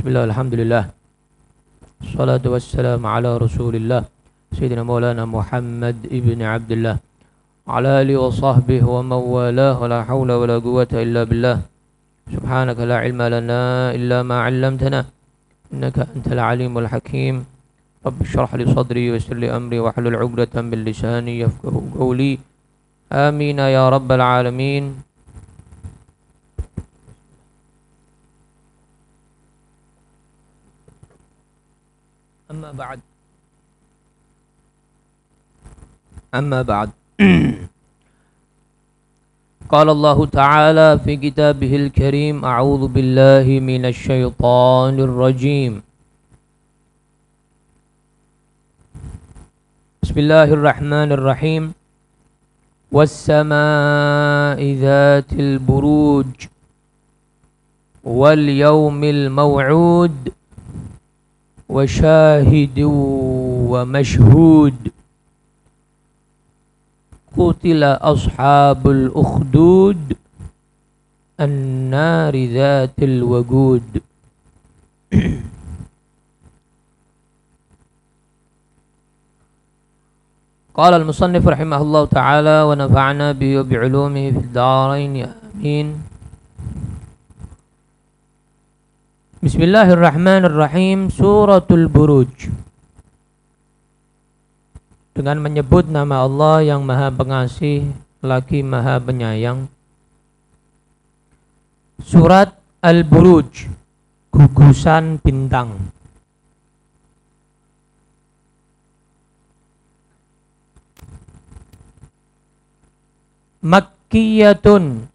Bismillah, alhamdulillah. Salatu wassalamu ala rasulillah Sayyidina Maulana Muhammad ibn Abdullah ala alihi wa sahbihi wa mawalah wa la hawla wa la quwata illa billah. Subhanaka la ilma lana illa ma 'allamtana innaka antal alimul hakim. Rabbi shrah li sadri wa yassir li amri wa hlul 'uqdatam min lisani yafqahu qawli. Amin ya rabbal alamin. أما بعد قال الله تعالى في كتابه الكريم أعوذ بالله من الشيطان الرجيم بسم الله الرحمن الرحيم والسماء ذات البروج واليوم الموعود وشاهد ومشهود قتل أصحاب الأخدود النار ذات الوقود. قال المصنف رحمه الله تعالى ونفعنا به وبعلومه في الدارين آمين. Bismillahirrahmanirrahim. Suratul Buruj, dengan menyebut nama Allah yang maha pengasih lagi maha penyayang. Surat Al-Buruj, gugusan bintang. Makkiyatun,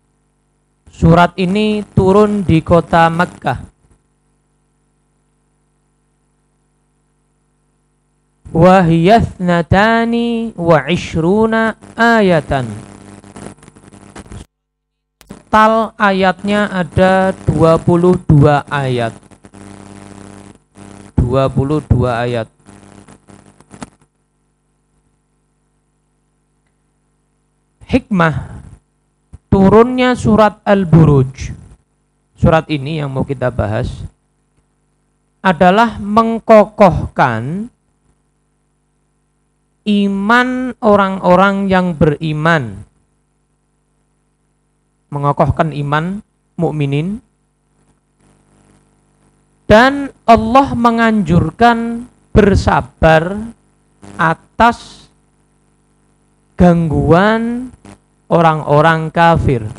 surat ini turun di kota Makkah. Wahiyathnatani wa ishruna ayatan. Total ayatnya ada 22 ayat. 22 ayat. Hikmah turunnya surat Al-Buruj, surat ini yang mau kita bahas, adalah mengkokohkan iman orang-orang yang beriman, mengokohkan iman mukminin, dan Allah menganjurkan bersabar atas gangguan orang-orang kafir.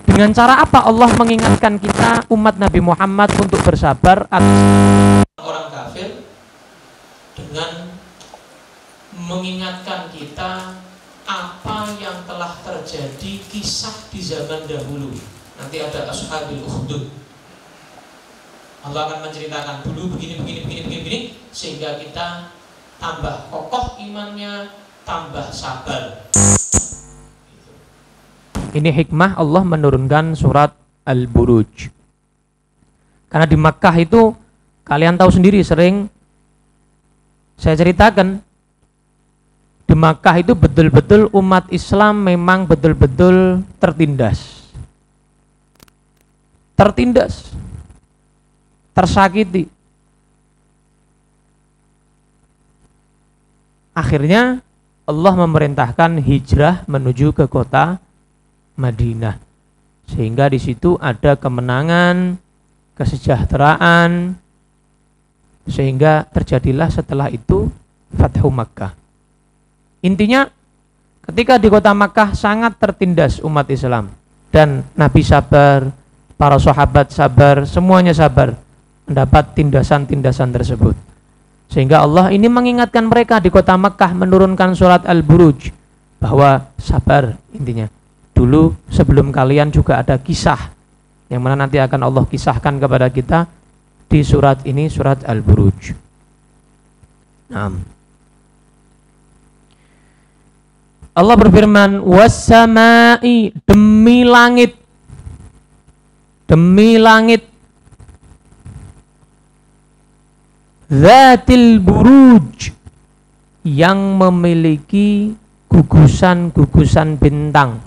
Dengan cara apa Allah mengingatkan kita umat Nabi Muhammad untuk bersabar atas orang kafir? Dengan mengingatkan kita apa yang telah terjadi kisah di zaman dahulu. Nanti ada Ashabil Ukhdud. Allah akan menceritakan dulu begini sehingga kita tambah kokoh imannya, tambah sabar. Ini hikmah Allah menurunkan surat Al-Buruj. Karena di Makkah itu, kalian tahu sendiri, sering saya ceritakan, di Makkah itu betul-betul umat Islam memang betul-betul tertindas. Tertindas. Tersakiti. Akhirnya Allah memerintahkan hijrah menuju ke kota Madinah, sehingga di situ ada kemenangan, kesejahteraan, sehingga terjadilah setelah itu Fathu Makkah. Intinya ketika di kota Makkah sangat tertindas umat Islam, dan Nabi sabar, para sahabat sabar, semuanya sabar mendapat tindasan-tindasan tersebut, sehingga Allah ini mengingatkan mereka di kota Makkah menurunkan surat Al-Buruj bahwa sabar. Intinya dulu sebelum kalian juga ada kisah yang mana nanti akan Allah kisahkan kepada kita di surat ini, surat Al-Buruj. Allah berfirman, was-samai, demi langit, zatil buruj, yang memiliki gugusan-gugusan bintang.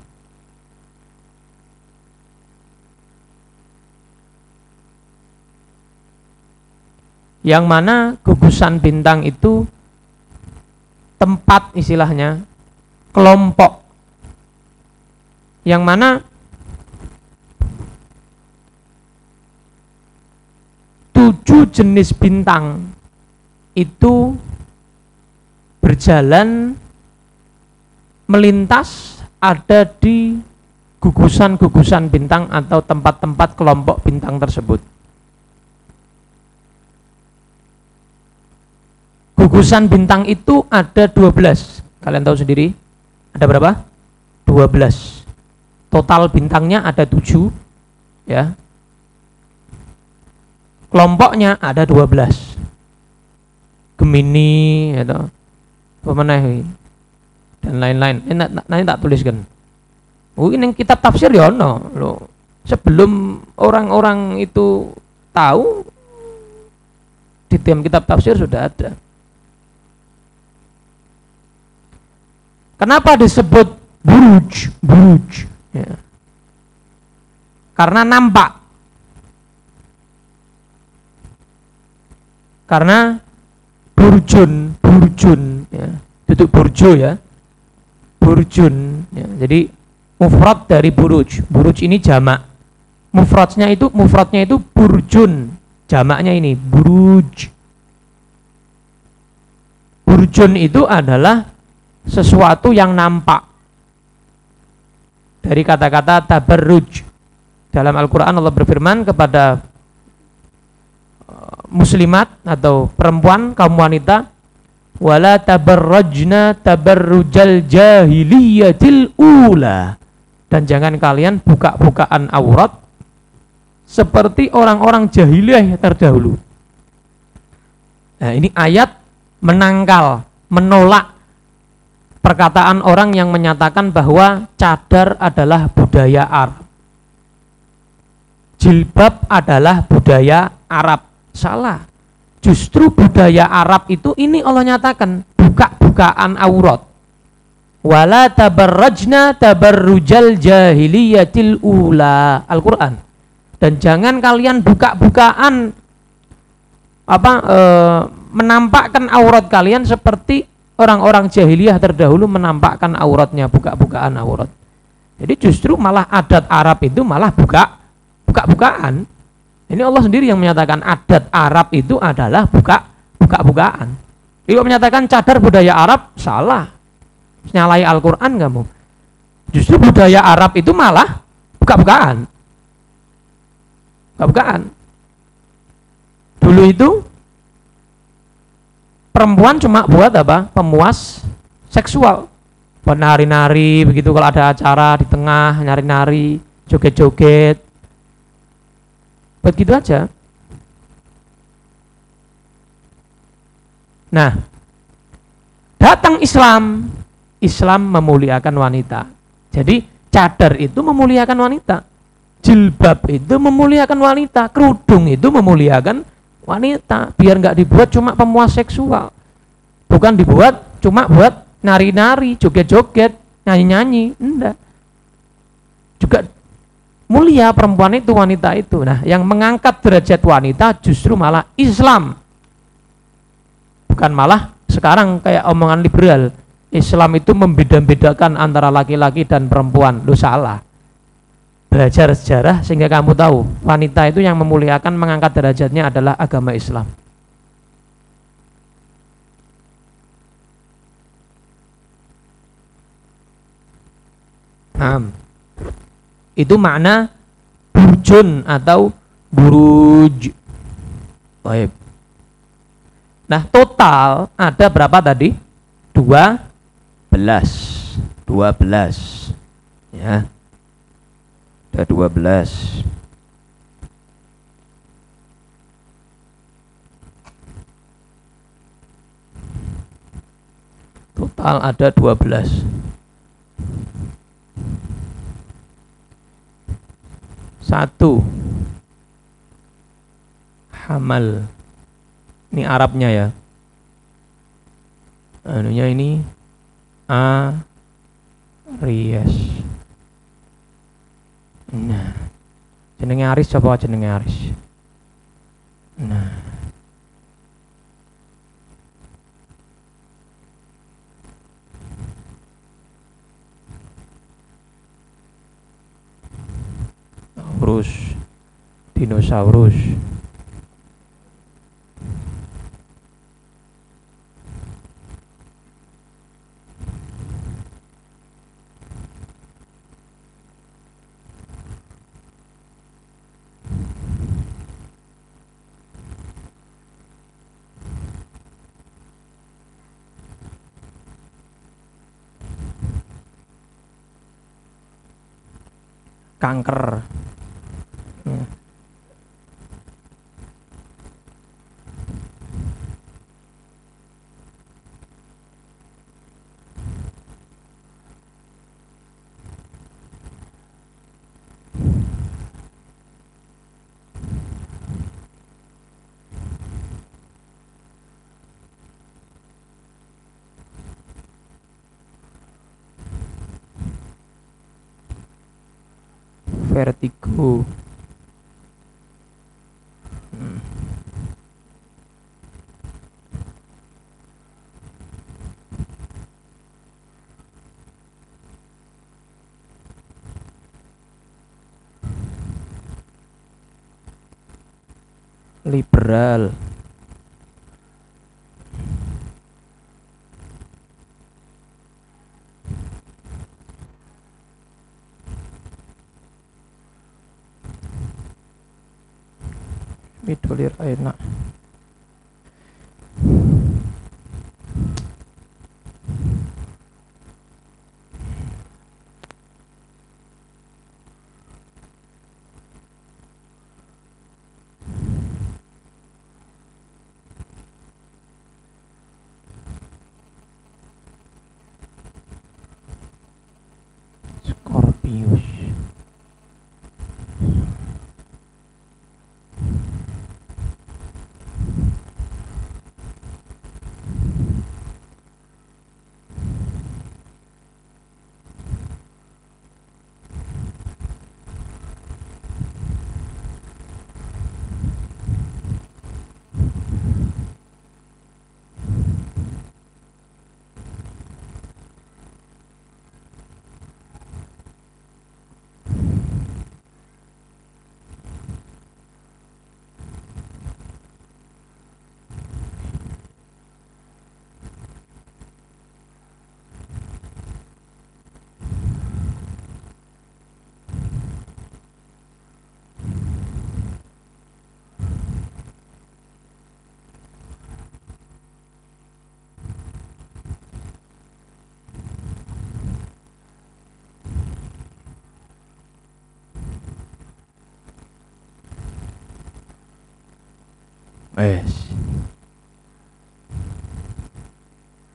yang mana gugusan bintang itu tempat, istilahnya kelompok, yang mana 7 jenis bintang itu berjalan melintas ada di gugusan-gugusan bintang atau tempat-tempat kelompok bintang tersebut. Gugusan bintang itu ada 12. Kalian tahu sendiri, ada berapa? 12. Total bintangnya ada 7, ya. Kelompoknya ada 12. Gemini, atau pemenang dan lain-lain. Nanti tak tuliskan. Ini kitab tafsir ya no. Loh. Sebelum orang-orang itu tahu, di dalam kitab tafsir sudah ada. Kenapa disebut buruj? Buruj, ya. Karena nampak. Karena burjun, ya. Duduk burjo, ya. Burjun, ya. Jadi mufrad dari buruj. Buruj ini jamak. Mufradnya itu burjun. Jamaknya ini buruj. Burjun itu adalah sesuatu yang nampak. Dari kata-kata tabarruj. Dalam Al-Quran Allah berfirman kepada muslimat atau perempuan, kaum wanita, wala tabarrajna tabarrujal jahiliyatil ula, dan jangan kalian buka-bukaan aurat seperti orang-orang jahiliyah terdahulu. Nah, ini ayat menangkal, menolak perkataan orang yang menyatakan bahwa cadar adalah budaya Arab, jilbab adalah budaya Arab. Salah. Justru budaya Arab itu, ini Allah nyatakan buka-bukaan aurat. Wala tabarrajna tabarrujal jahiliyatil ula, Al-Quran. Dan jangan kalian buka-bukaan menampakkan aurat kalian seperti orang-orang jahiliyah terdahulu menampakkan auratnya, buka-bukaan aurat. Jadi justru malah adat Arab itu malah buka-bukaan. Ini Allah sendiri yang menyatakan adat Arab itu adalah buka-bukaan. Kalau menyatakan cadar budaya Arab, salah. Nyalai Al-Quran kamu. Justru budaya Arab itu malah buka-bukaan. Buka-bukaan. Dulu itu perempuan cuma buat apa? Pemuas seksual. Buat nari-nari begitu, kalau ada acara di tengah, nari-nari, joget-joget. Begitu aja. Nah, datang Islam. Islam memuliakan wanita. Jadi cadar itu memuliakan wanita, jilbab itu memuliakan wanita, kerudung itu memuliakan wanita. Biar nggak dibuat cuma pemuas seksual, bukan dibuat cuma buat nari-nari, joget-joget, nyanyi-nyanyi. Enggak. Juga mulia perempuan itu, wanita itu. Nah, yang mengangkat derajat wanita justru malah Islam. Bukan malah sekarang kayak omongan liberal, Islam itu membeda-bedakan antara laki-laki dan perempuan. Lu salah. Belajar sejarah sehingga kamu tahu, wanita itu yang memuliakan, mengangkat derajatnya adalah agama Islam. Itu makna burjun atau buruj. Baik. Nah, total ada berapa tadi? 12. Ya. Ada 12. Total ada 12. Satu, hamal. Ini Arabnya ya. Anunya ini Aries. Nah, jenenge Aris, coba jenenge Aris. Nah, dinosaurus. Kanker. Vertigo. Liberal. Midolir enak. Scorpius.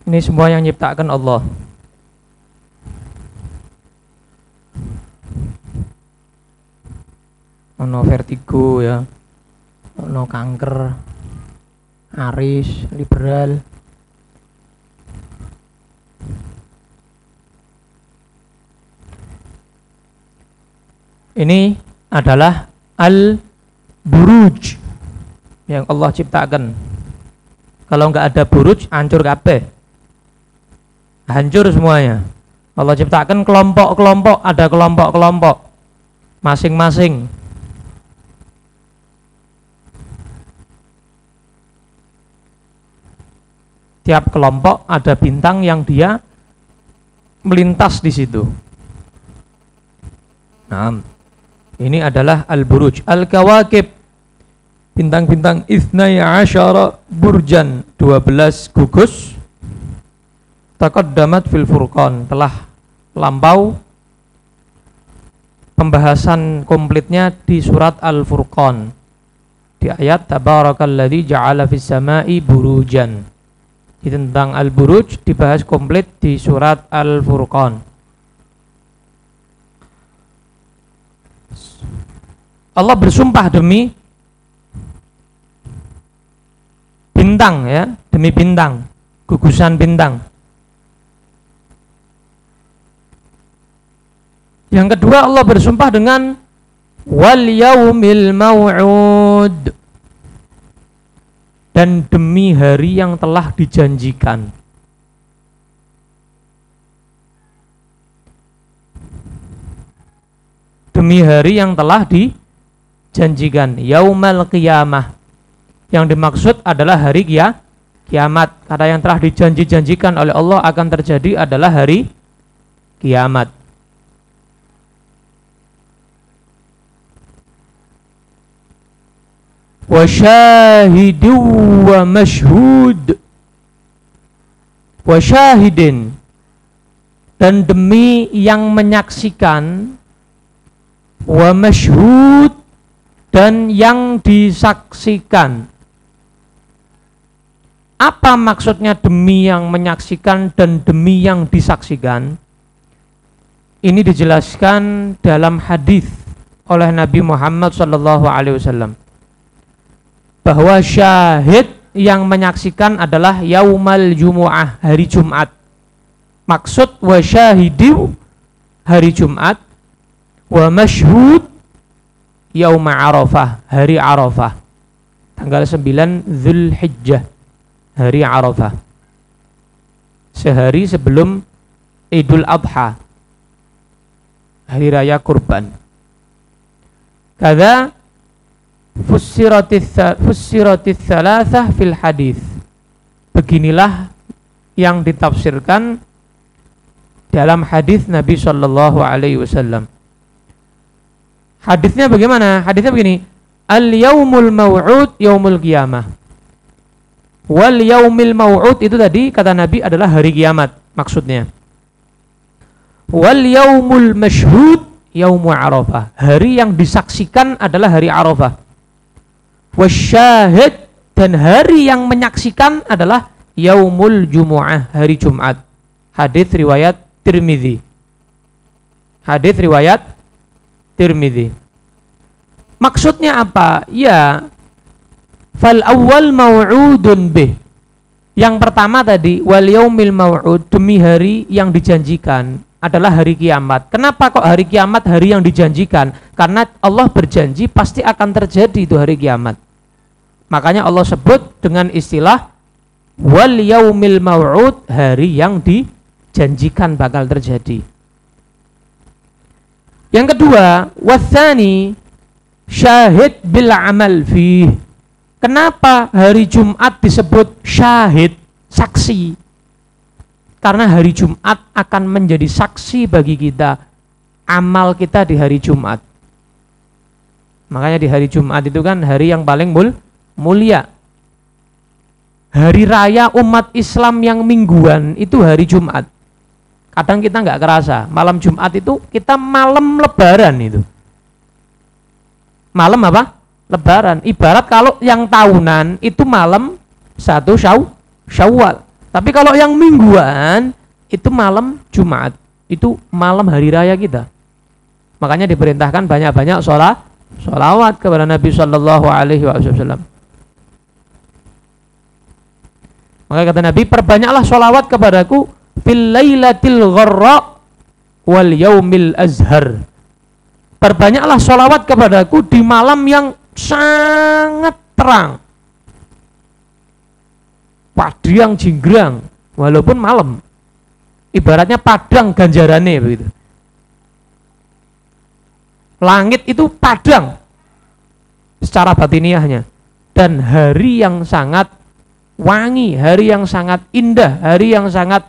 Ini semua yang nyiptakan Allah. Ono vertigo ya, ono kanker, Aris, liberal. Ini adalah al-buruj yang Allah ciptakan. Kalau nggak ada buruj, hancur kabeh. Hancur semuanya. Allah ciptakan kelompok-kelompok, ada kelompok-kelompok masing-masing. Tiap kelompok ada bintang yang dia melintas di situ. Nah, ini adalah al-buruj, al-kawakib. Bintang-bintang ithnai asyara burjan, 12 gugus. Taqaddamat fil furqan, telah lampau pembahasan komplitnya di surat Al-Furqan. Di ayat tabarakalladzi ja'ala fis sama'i burujan. Tentang al-buruj dibahas komplit di surat Al-Furqan. Allah bersumpah demi bintang ya, demi bintang, gugusan bintang. Yang kedua Allah bersumpah dengan wal yaumil mau'ud, dan demi hari yang telah dijanjikan. Demi hari yang telah janjikan, yaumal qiyamah. Yang dimaksud adalah hari kiamat. Karena yang telah dijanji-janjikan oleh Allah akan terjadi adalah hari kiamat. Wa syahidu wa mashhud. Wa syahidin, dan demi yang menyaksikan, wa mashhud, dan yang disaksikan. Apa maksudnya demi yang menyaksikan dan demi yang disaksikan? Ini dijelaskan dalam hadis oleh Nabi Muhammad SAW, bahwa syahid yang menyaksikan adalah yaumal jumu'ah, hari Jumat. Maksud wa syahidu, hari Jumat, wa mashhud yauma Arafah, hari Arafah, tanggal 9 Dzulhijjah, hari Arafah, sehari sebelum Idul Adha, hari raya kurban. Kada fussiratis thalathah fil hadis. Beginilah yang ditafsirkan dalam hadis Nabi Shallallahu Alaihi Wasallam. Hadisnya bagaimana? Hadisnya begini: al yaumul mau'ud yaumul qiyamah. Wal yaumil mau'ud itu tadi kata Nabi adalah hari kiamat maksudnya. Wal yaumul mashhud yaumu Arafah. Hari yang disaksikan adalah hari Arafah. Wasyahid, dan hari yang menyaksikan adalah yaumul jumu'ah, hari Jumat. Hadis riwayat Tirmidzi. Hadis riwayat Tirmidzi. Maksudnya apa? Ya, fal awwal mau'udun bih. Yang pertama tadi wal yaumil mau'ud, demi hari yang dijanjikan adalah hari kiamat. Kenapa kok hari kiamat hari yang dijanjikan? Karena Allah berjanji pasti akan terjadi itu hari kiamat. Makanya Allah sebut dengan istilah wal yaumil mau'ud, hari yang dijanjikan bakal terjadi. Yang kedua, watsani syahid bil amal fih. Kenapa hari Jumat disebut syahid, saksi? Karena hari Jumat akan menjadi saksi bagi kita, amal kita di hari Jumat. Makanya di hari Jumat itu kan hari yang paling mulia. Hari raya umat Islam yang mingguan itu hari Jumat. Kadang kita nggak kerasa, malam Jumat itu kita malam lebaran itu. Malam apa? Lebaran. Ibarat kalau yang tahunan itu malam 1 Syawal. Tapi kalau yang mingguan itu malam Jumat, itu malam hari raya kita. Makanya diperintahkan banyak-banyak sholawat kepada Nabi Shallallahu Alaihi Wasallam. Maka kata Nabi, perbanyaklah sholawat kepadaku fil lailatil gharra wal yaumil azhar. Perbanyaklah sholawat kepadaku di malam yang sangat terang, padang jinggrang, walaupun malam, ibaratnya padang ganjarannya begitu. Langit itu padang secara batiniahnya, dan hari yang sangat wangi, hari yang sangat indah, hari yang sangat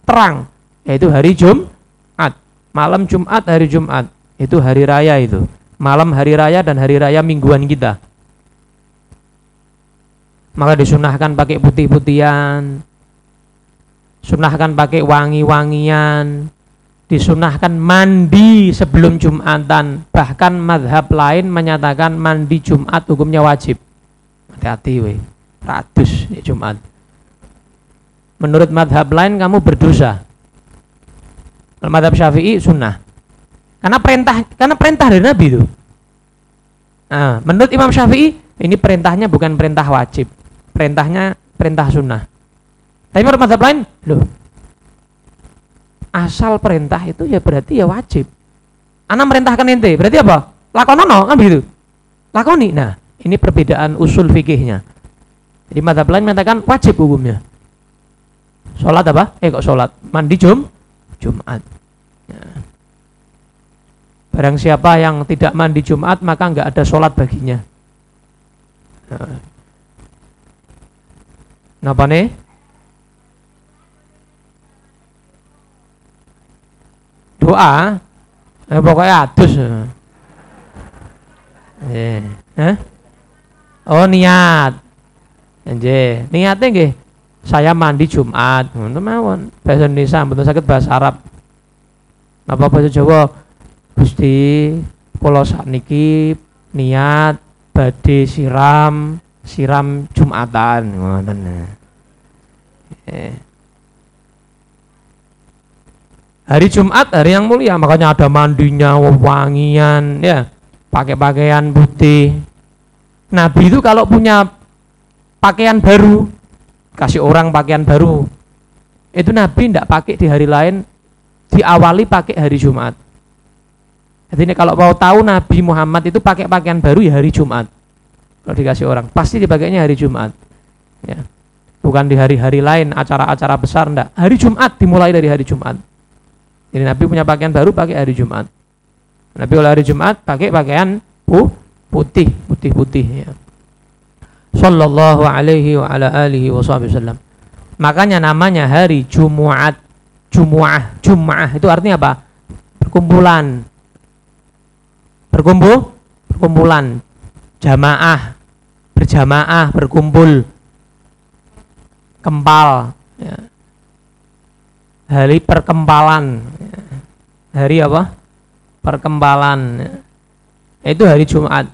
terang, yaitu hari Jumat. Malam Jumat, hari Jumat itu hari raya, itu malam hari raya dan hari raya mingguan kita. Maka disunahkan pakai putih-putihan, sunahkan pakai wangi-wangian, disunahkan mandi sebelum Jumatan. Bahkan mazhab lain menyatakan mandi Jumat hukumnya wajib. Hati-hati weh, ratus ya Jumat. Menurut mazhab lain kamu berdosa. Kalau mazhab Syafi'i sunnah. Karena perintah dari Nabi itu. Nah, menurut Imam Syafi'i ini perintahnya bukan perintah wajib, perintahnya perintah sunnah. Tapi menurut mazhab lain, loh, asal perintah itu ya berarti ya wajib. Ana merintahkan ente, berarti apa? Lakonono kan begitu. Lakoni. Nah, ini perbedaan usul fikihnya. Jadi mazhab lain mengatakan wajib hukumnya. Sholat apa? Kok sholat? Mandi Jumat. Nah. Barang siapa yang tidak mandi Jumat maka enggak ada sholat baginya. Napa nih? Doa, pokoknya adus. Oh niat, niatnya nggih. Saya mandi Jumat, teman. Bahasa Indonesia, betul sakit bahasa Arab. Apa bahasa Jawa? Gusti, kula sakniki niat badhe siram Jumatan, ngoten. Hari Jumat hari yang mulia, makanya ada mandinya, wangian, ya, pakai pakaian putih. Nabi itu kalau punya pakaian baru, kasih orang pakaian baru, itu Nabi tidak pakai di hari lain, diawali pakai hari Jumat. Jadi kalau mau tahu Nabi Muhammad itu pakai pakaian baru ya hari Jumat. Kalau dikasih orang, pasti dipakainya hari Jumat. Ya. Bukan di hari-hari lain, acara-acara besar, enggak. Hari Jumat dimulai dari hari Jumat. Jadi Nabi punya pakaian baru pakai hari Jumat. Nabi oleh hari Jumat pakai pakaian putih ya. Sallallahu alaihi wa ala alihi wasallam. Makanya namanya hari Jumu'at. Jumu'ah itu artinya apa? Perkumpulan. Perkumpulan. Jamaah, berjamaah, berkumpul. Kempal, ya. Hari perkempalan, hari apa? Perkempalan, ya. Itu hari Jumat,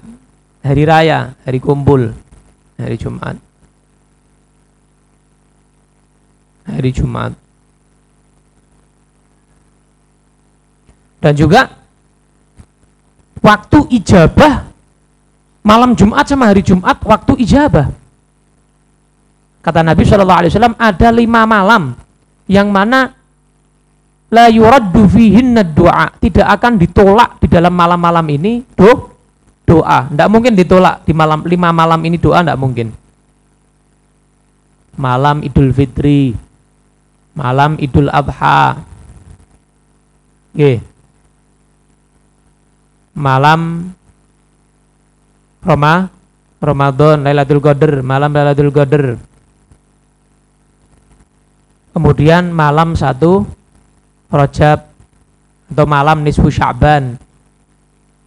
hari raya, hari kumpul, hari Jumat, dan juga waktu ijabah malam Jumat sama hari Jumat waktu ijabah. Kata Nabi SAW, ada 5 malam yang mana la yuraddu fihinna doa, tidak akan ditolak di dalam malam-malam ini doa. Tidak mungkin ditolak di 5 malam ini doa, tidak mungkin. Malam Idul Fitri, malam Idul Adha, malam Ramadan, Lailatul Qadar, malam Lailatul Qadar. Kemudian malam 1 Rajab atau malam nisfu Sya'ban.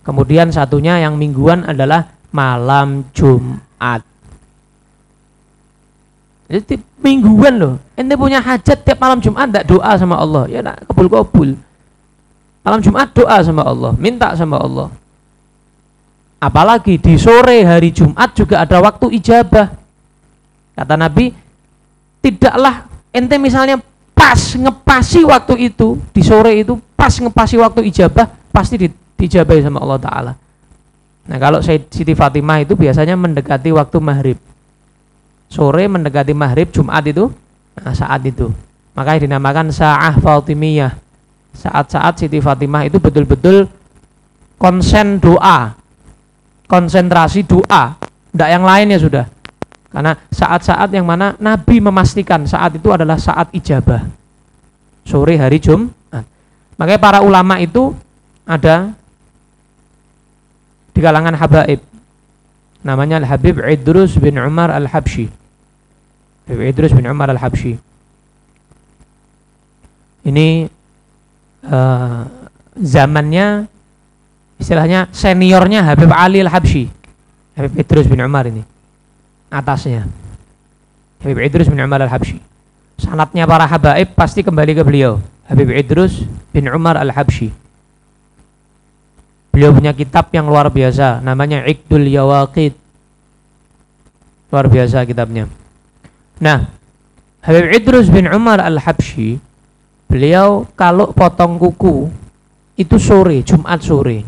Kemudian satunya yang mingguan adalah malam Jumat. Jadi mingguan loh. Ente punya hajat tiap malam Jumat enggak doa sama Allah, ya enggak kabul-kabul. Malam Jumat doa sama Allah, minta sama Allah. Apalagi di sore hari Jumat juga ada waktu ijabah. Kata Nabi, tidaklah ente misalnya pas ngepasi waktu itu, di sore itu pas ngepasi waktu ijabah, pasti diijabahi sama Allah Ta'ala. Nah kalau Siti Fatimah itu biasanya mendekati waktu maghrib, sore mendekati maghrib Jumat itu, nah saat itu makanya dinamakan Sa'ah Fatimiyah. Saat-saat Siti Fatimah itu betul-betul konsen doa, konsentrasi doa, tidak yang lainnya sudah. Karena saat-saat yang mana Nabi memastikan saat itu adalah saat ijabah, sore hari Jumat. Makanya para ulama itu ada di kalangan habaib, namanya Al-Habib Idrus bin Umar Al-Habsyi. Idrus bin Umar Al-Habsyi ini zamannya istilahnya seniornya Habib Ali Al-Habsyi. Habib Idrus bin Umar ini atasnya Habib Idrus bin Umar Al-Habsyi. Sanadnya para habaib pasti kembali ke beliau, Habib Idrus bin Umar Al-Habsyi. Beliau punya kitab yang luar biasa, namanya Iqdul Yawaqid. Luar biasa kitabnya. Nah, Habib Idrus bin Umar Al-Habsyi, beliau kalau potong kuku itu sore, Jumat sore.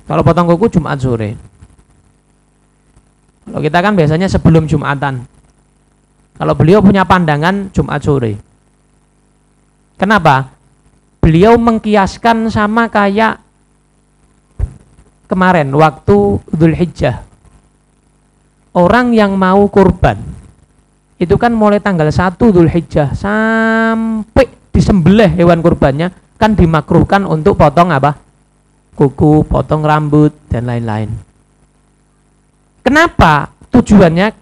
Kalau potong kuku Jumat sore. Kalau kita kan biasanya sebelum Jumatan. Kalau beliau punya pandangan Jumat sore. Kenapa? Beliau mengkiaskan sama kayak kemarin waktu Dzulhijjah. Orang yang mau kurban itu kan mulai tanggal 1 Dzulhijjah sampai disembelih hewan kurbannya kan dimakruhkan untuk potong apa? Kuku, potong rambut dan lain-lain. Kenapa tujuannya?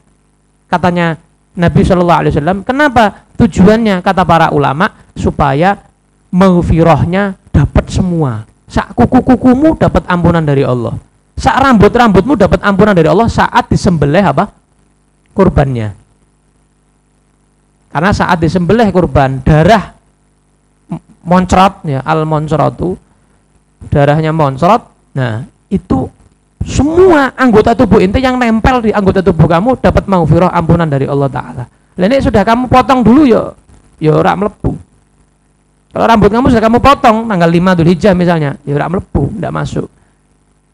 Katanya Nabi Shallallahu Alaihi Wasallam, kenapa tujuannya? Kata para ulama, supaya maghfirahnya dapat semua. Sak kuku-kukumu dapat ampunan dari Allah. Sak rambut-rambutmu dapat ampunan dari Allah saat disembelih apa? Kurbannya. Karena saat disembelih kurban, darah moncrot ya, al-moncrotu, darahnya moncrot. Nah, itu semua anggota tubuh ente yang nempel di anggota tubuh kamu dapat maghfirah, ampunan dari Allah Ta'ala. Lah ini sudah kamu potong dulu ya ora mlebu. Kalau rambut kamu sudah kamu potong tanggal 5 Dzulhijjah misalnya, ya ora mlebu, enggak masuk.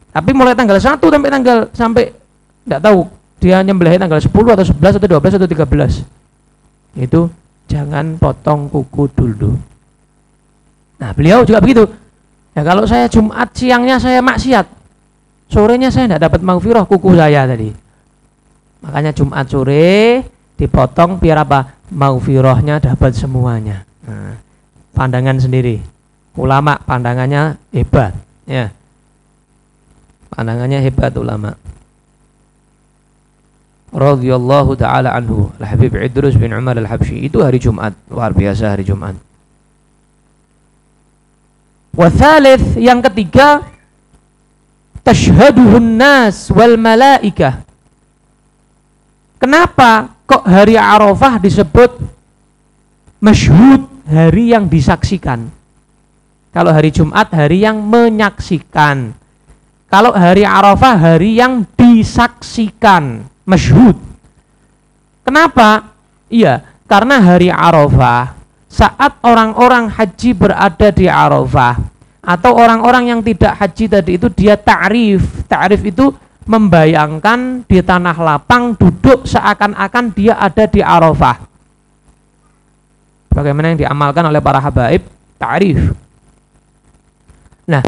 Tapi mulai tanggal 1 sampai enggak tahu dia nyembelih tanggal 10 atau 11 atau 12 atau 13. Itu jangan potong kuku dulu. Nah, beliau juga begitu. Ya kalau saya Jumat siangnya saya maksiat, sorenya saya tidak dapat maghfirah kuku saya tadi. Makanya Jumat sore dipotong biar apa? Maghfirahnya dapat semuanya. Nah, pandangan sendiri. Ulama pandangannya hebat, ya. Pandangannya hebat ulama. Radhiyallahu ta'ala anhu, Al-Habib Idrus bin Umar Al-Habsyi. Itu hari Jumat, luar biasa hari Jumat. Wa thalith, yang ketiga, tashhaduhun nas wal malaikah. Kenapa kok hari Arafah disebut masyhud, hari yang disaksikan? Kalau hari Jumat hari yang menyaksikan. Kalau hari Arafah hari yang disaksikan, masyhud. Kenapa? Iya, karena hari Arafah saat orang-orang haji berada di Arafah atau orang-orang yang tidak haji tadi itu dia ta'rif. Ta'rif itu membayangkan di tanah lapang duduk seakan-akan dia ada di Arafah. Bagaimana yang diamalkan oleh para habaib, ta'rif. Nah,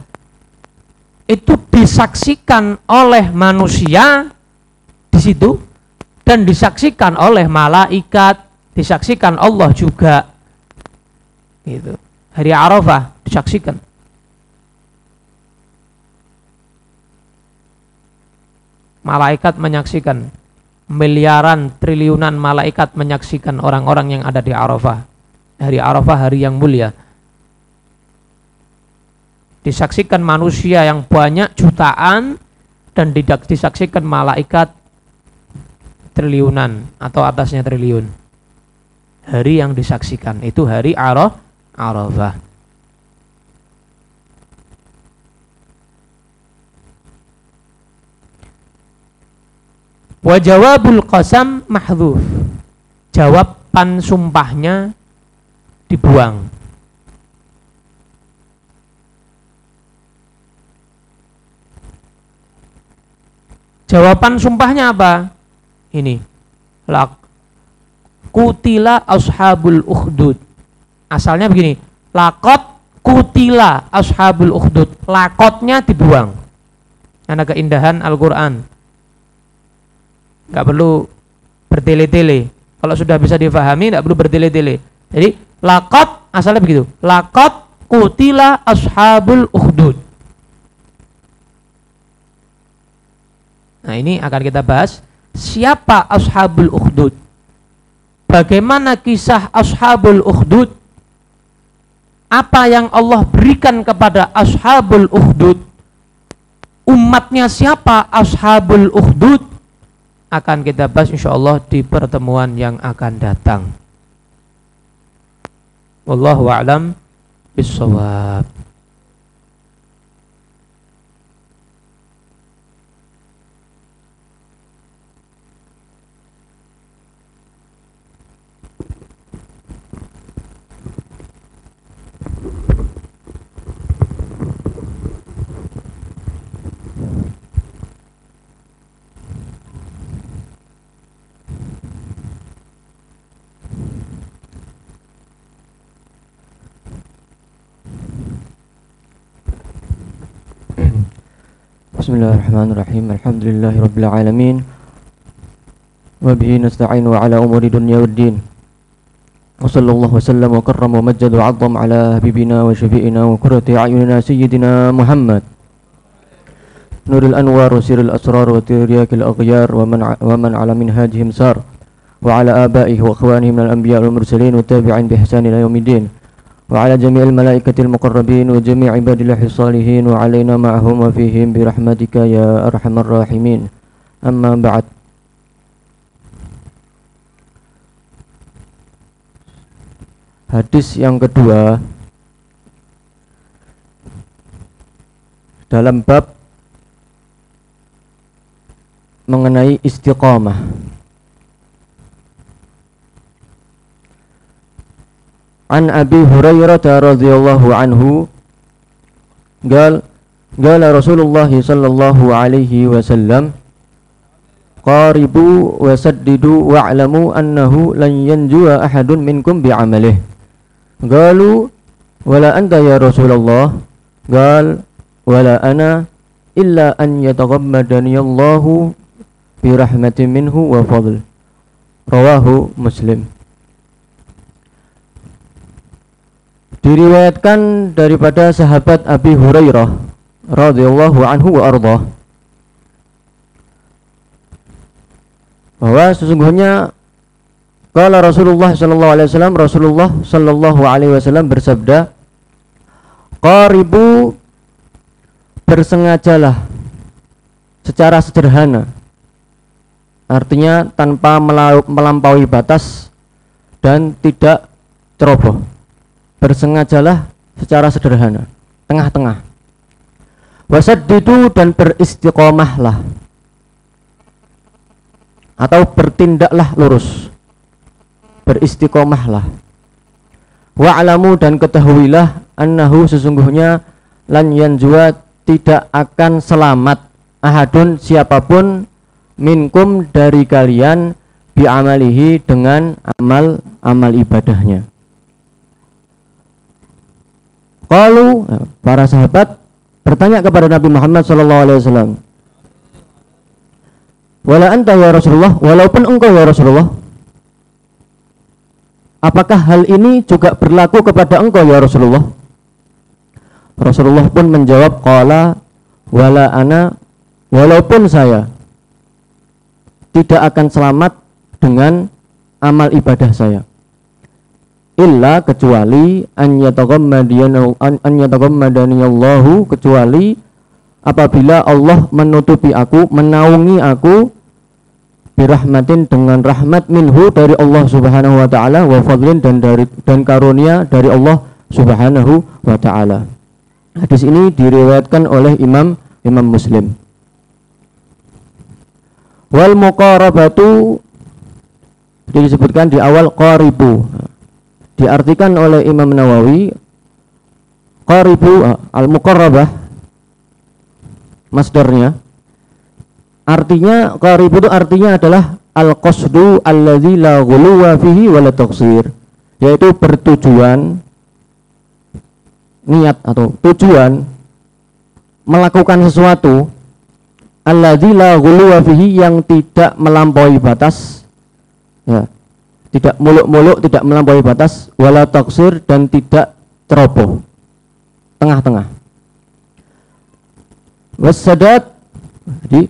itu disaksikan oleh manusia di situ dan disaksikan oleh malaikat, disaksikan Allah juga. Gitu. Hari Arafah disaksikan. Malaikat menyaksikan, miliaran, triliunan malaikat menyaksikan orang-orang yang ada di Arafah. Hari Arafah hari yang mulia. Disaksikan manusia yang banyak jutaan dan disaksikan malaikat triliunan atau atasnya triliun. Hari yang disaksikan itu hari Arafah. Wa jawabul qasam mahdhuf. Jawaban sumpahnya dibuang. Jawaban sumpahnya apa? Ini. Kutila ashabul ukhdud. Asalnya begini. Lakot kutila ashabul ukhdud. Lakotnya dibuang. Karena keindahan Al-Quran. Gak perlu bertele-tele. Kalau sudah bisa difahami, gak perlu bertele-tele. Jadi lakot asalnya begitu. Lakot kutila ashabul ukhdud. Nah, ini akan kita bahas. Siapa ashabul ukhdud? Bagaimana kisah ashabul ukhdud? Apa yang Allah berikan kepada ashabul ukhdud? Umatnya siapa ashabul ukhdud? Akan kita bahas insyaallah di pertemuan yang akan datang. Wallahu a'lam bissawab. Bismillahirrahmanirrahim. Alhamdulillahirabbil alamin. Wa bihi nasta'inu ala umuri dunya waddin. وصلى الله وسلم وكرم ومجد وعظم على حبيبنا وشفيئنا وقرة أعيننا سيدنا محمد نور الأنوار وسير الأسرار وترياك الأغيار ومن على منهاجهم سار وعلى آبائه وأخوانه من الأنبياء والمرسلين والتابعين بإحسان إلى يوم الدين وعلى جميع الملائكة المقربين وجميع عباد الله الصالحين وعلينا معهم وفيهم برحمتك يا أرحم الراحمين. أما بعد. Hadis yang kedua dalam bab mengenai istiqamah. An Abi Hurairah radhiyallahu anhu qala Rasulullah sallallahu alaihi wasallam qaribu wa saddidu wa'lamu annahu lan yanjua ahadun minkum bi'amalihi. Qalu wala anta ya Rasulullah? Qal wala ana illa an yataghammadani Allahu bi rahmatin minhu wa fadl. Rawahu Muslim. Diriwayatkan daripada sahabat Abi Hurairah radhiyallahu anhu wa ardhah bahwa sesungguhnya qala Rasulullah sallallahu alaihi wasallam bersabda, qaribu, bersengajalah secara sederhana, artinya tanpa melampaui batas dan tidak ceroboh. Bersengajalah secara sederhana, tengah-tengah. Wasaddidu, dan beristiqomahlah atau bertindaklah lurus, beristiqomahlah. Wa'lamu, dan ketahuilah, annahu, sesungguhnya, lan yanjua, tidak akan selamat, ahadun, siapapun, minkum, dari kalian, bi'amalihi, dengan amal ibadahnya. Qalu, para sahabat bertanya kepada Nabi Muhammad SAW, wala anta ya Rasulullah, walaupun engkau ya Rasulullah, apakah hal ini juga berlaku kepada engkau ya Rasulullah? Rasulullah pun menjawab, qala wala ana, walaupun saya tidak akan selamat dengan amal ibadah saya, illa, kecuali an yataghammadani Allahu, kecuali apabila Allah menutupi aku, menaungi aku, birahmatin, dengan rahmat, minhu, dari Allah subhanahu wa ta'ala, wa fadlin, dan karunia dari Allah subhanahu wa ta'ala. Hadis ini diriwayatkan oleh Imam Muslim. Wal muqarabatu, disebutkan di awal qaribu, diartikan oleh Imam Nawawi, qaribu, al-muqarrabah masdarnya, artinya qaribu itu artinya adalah al-qasdu alladzi la ghuluwa fihi wa la taqsir, yaitu bertujuan, niat atau tujuan melakukan sesuatu, alladzi la ghuluwa fihi, yang tidak melampaui batas, ya, tidak muluk-muluk, tidak melampaui batas, wala taqsir, dan tidak ceroboh, tengah-tengah. Wasadat, jadi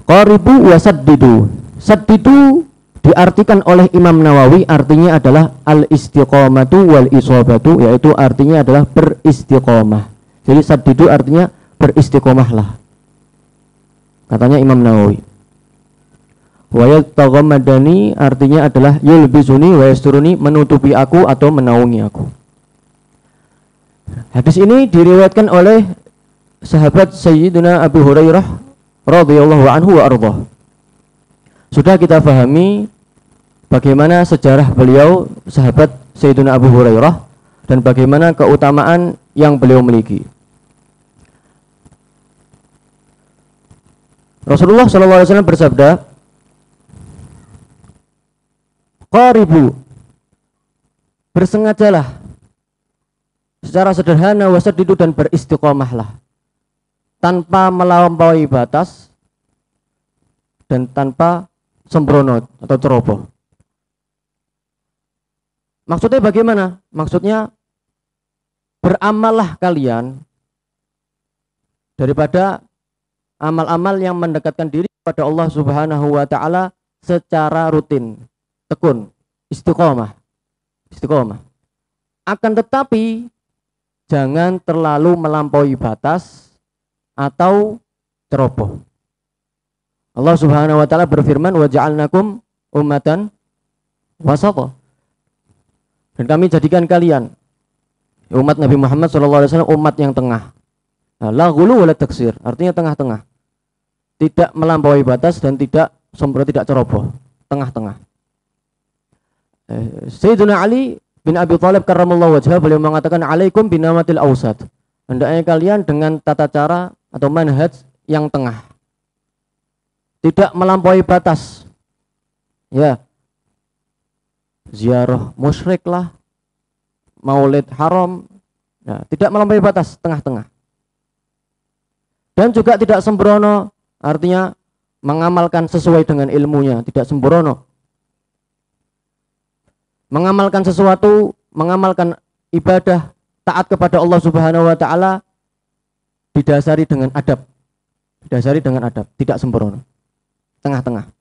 qaribu wasaddidu. Saddidu diartikan oleh Imam Nawawi artinya adalah al-istiqomatu wal isobatu, yaitu artinya adalah beristiqomah. Jadi saddidu artinya beristiqomahlah, katanya Imam Nawawi. Wa yataghammadani artinya adalah yulbisuni wa yasturuni, menutupi aku atau menaungi aku. Hadis ini diriwayatkan oleh sahabat Sayyidina Abu Hurairah radhiyallahu anhu wa ardhah. Sudah kita pahami bagaimana sejarah beliau, sahabat Sayyidina Abu Hurairah, dan bagaimana keutamaan yang beliau miliki. Rasulullah SAW bersabda, qaribu, bersengajalah secara sederhana, wasaddidu, dan beristiqomahlah, tanpa melampaui batas dan tanpa sembrono atau ceroboh. Maksudnya bagaimana? Maksudnya beramallah kalian daripada amal-amal yang mendekatkan diri kepada Allah Subhanahu wa taala secara rutin, tekun, istiqomah. Istiqomah. Akan tetapi jangan terlalu melampaui batas atau ceroboh. Allah Subhanahu wa taala berfirman, "Wa ja'alnakum ummatan wasata." Dan kami jadikan kalian umat Nabi Muhammad SAW umat yang tengah. La ghulu wala taksir, artinya tengah-tengah. Tidak melampaui batas dan tidak sombong, tidak ceroboh, tengah-tengah. Sayyidina Ali bin Abi Thalib karramallahu wajhah, beliau mengatakan, "Alaikum binamatil awsat." Hendaknya kalian dengan tata cara atau manhaj yang tengah. Tidak melampaui batas. Ya. Ziarah musyrik lah, maulid haram, ya, tidak melampaui batas, tengah-tengah. Dan juga tidak sembrono, artinya mengamalkan sesuai dengan ilmunya, tidak sembrono. Mengamalkan sesuatu, mengamalkan ibadah, taat kepada Allah Subhanahu wa taala didasari dengan adab. Didasari dengan adab, tidak sembrono. Tengah-tengah.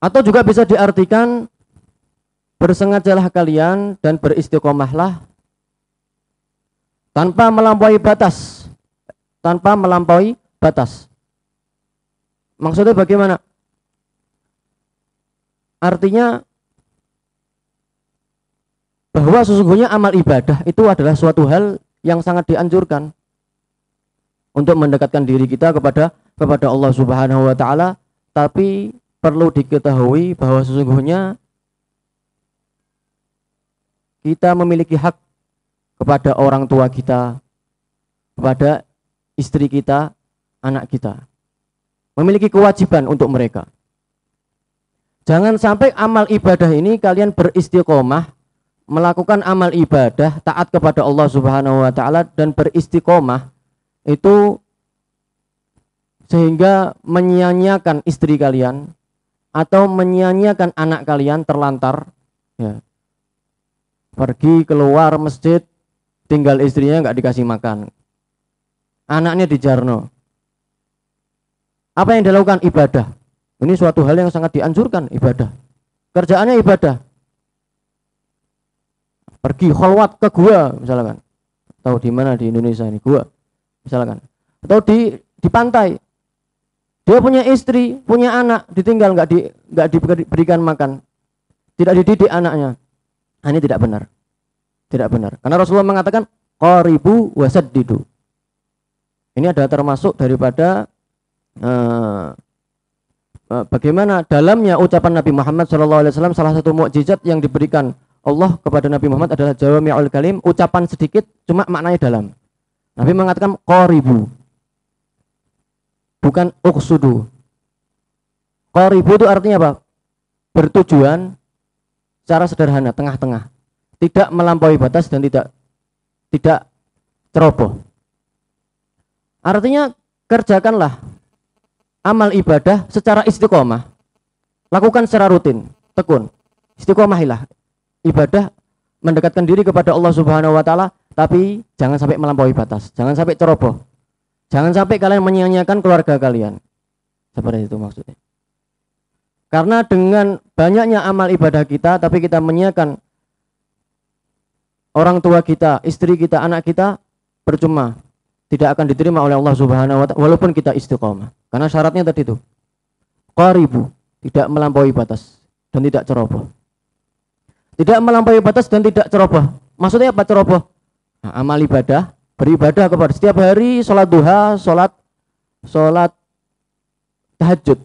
Atau juga bisa diartikan bersengajalah kalian dan beristiqomahlah tanpa melampaui batas. Tanpa melampaui batas. Maksudnya bagaimana? Artinya bahwa sesungguhnya amal ibadah itu adalah suatu hal yang sangat dianjurkan untuk mendekatkan diri kita kepada Allah Subhanahu wa taala, tapi perlu diketahui bahwa sesungguhnya kita memiliki hak kepada orang tua kita, kepada istri kita, anak kita. Memiliki kewajiban untuk mereka. Jangan sampai amal ibadah ini kalian beristiqomah, melakukan amal ibadah, taat kepada Allah Subhanahu wa taala dan beristiqomah itu sehingga menyia-nyiakan istri kalian atau menyia-nyiakan anak kalian terlantar, ya. Pergi keluar masjid, tinggal istrinya nggak dikasih makan, anaknya dijarno. Apa yang dilakukan? Ibadah. Ini suatu hal yang sangat dianjurkan, ibadah. Kerjaannya ibadah. Pergi kholwat ke gua misalkan. Tahu di mana di Indonesia ini gua misalkan. Atau di pantai. Dia punya istri, punya anak, ditinggal nggak diberikan makan, tidak dididik anaknya. Nah, ini tidak benar, tidak benar. Karena Rasulullah mengatakan qaribu wasaddidu. Ini adalah termasuk daripada bagaimana dalamnya ucapan Nabi Muhammad SAW. Salah satu mukjizat yang diberikan Allah kepada Nabi Muhammad adalah jawami'ul kalim, ucapan sedikit cuma maknanya dalam. Nabi mengatakan qaribu, bukan uqsudu. Qaribu itu artinya apa? Bertujuan secara sederhana, tengah-tengah. Tidak melampaui batas dan tidak ceroboh. Artinya kerjakanlah amal ibadah secara istiqomah. Lakukan secara rutin, tekun. Istiqomahilah. Ibadah mendekatkan diri kepada Allah Subhanahu wa taala, tapi jangan sampai melampaui batas, jangan sampai ceroboh. Jangan sampai kalian menyia-nyiakan keluarga kalian. Seperti itu maksudnya. Karena dengan banyaknya amal ibadah kita, tapi kita menyiakan orang tua kita, istri kita, anak kita, percuma. Tidak akan diterima oleh Allah Subhanahu wa taala walaupun kita istiqomah. Karena syaratnya tadi itu. Qaribu, tidak melampaui batas dan tidak ceroboh. Tidak melampaui batas dan tidak ceroboh. Maksudnya apa ceroboh? Nah, amal ibadah, beribadah kepada setiap hari, sholat duha, sholat tahajud.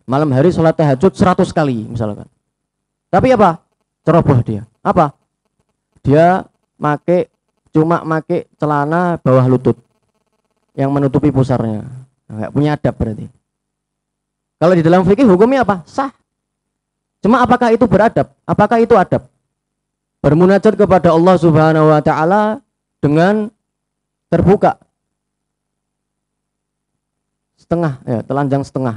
Malam hari sholat tahajud 100 kali misalkan. Tapi apa? Ceroboh dia. Apa? Dia cuma make celana bawah lutut yang menutupi pusarnya. Enggak punya adab berarti. Kalau di dalam fikih hukumnya apa? Sah. Cuma apakah itu beradab? Apakah itu adab? Bermunajat kepada Allah Subhanahu wa taala dengan terbuka. Setengah, ya, telanjang setengah.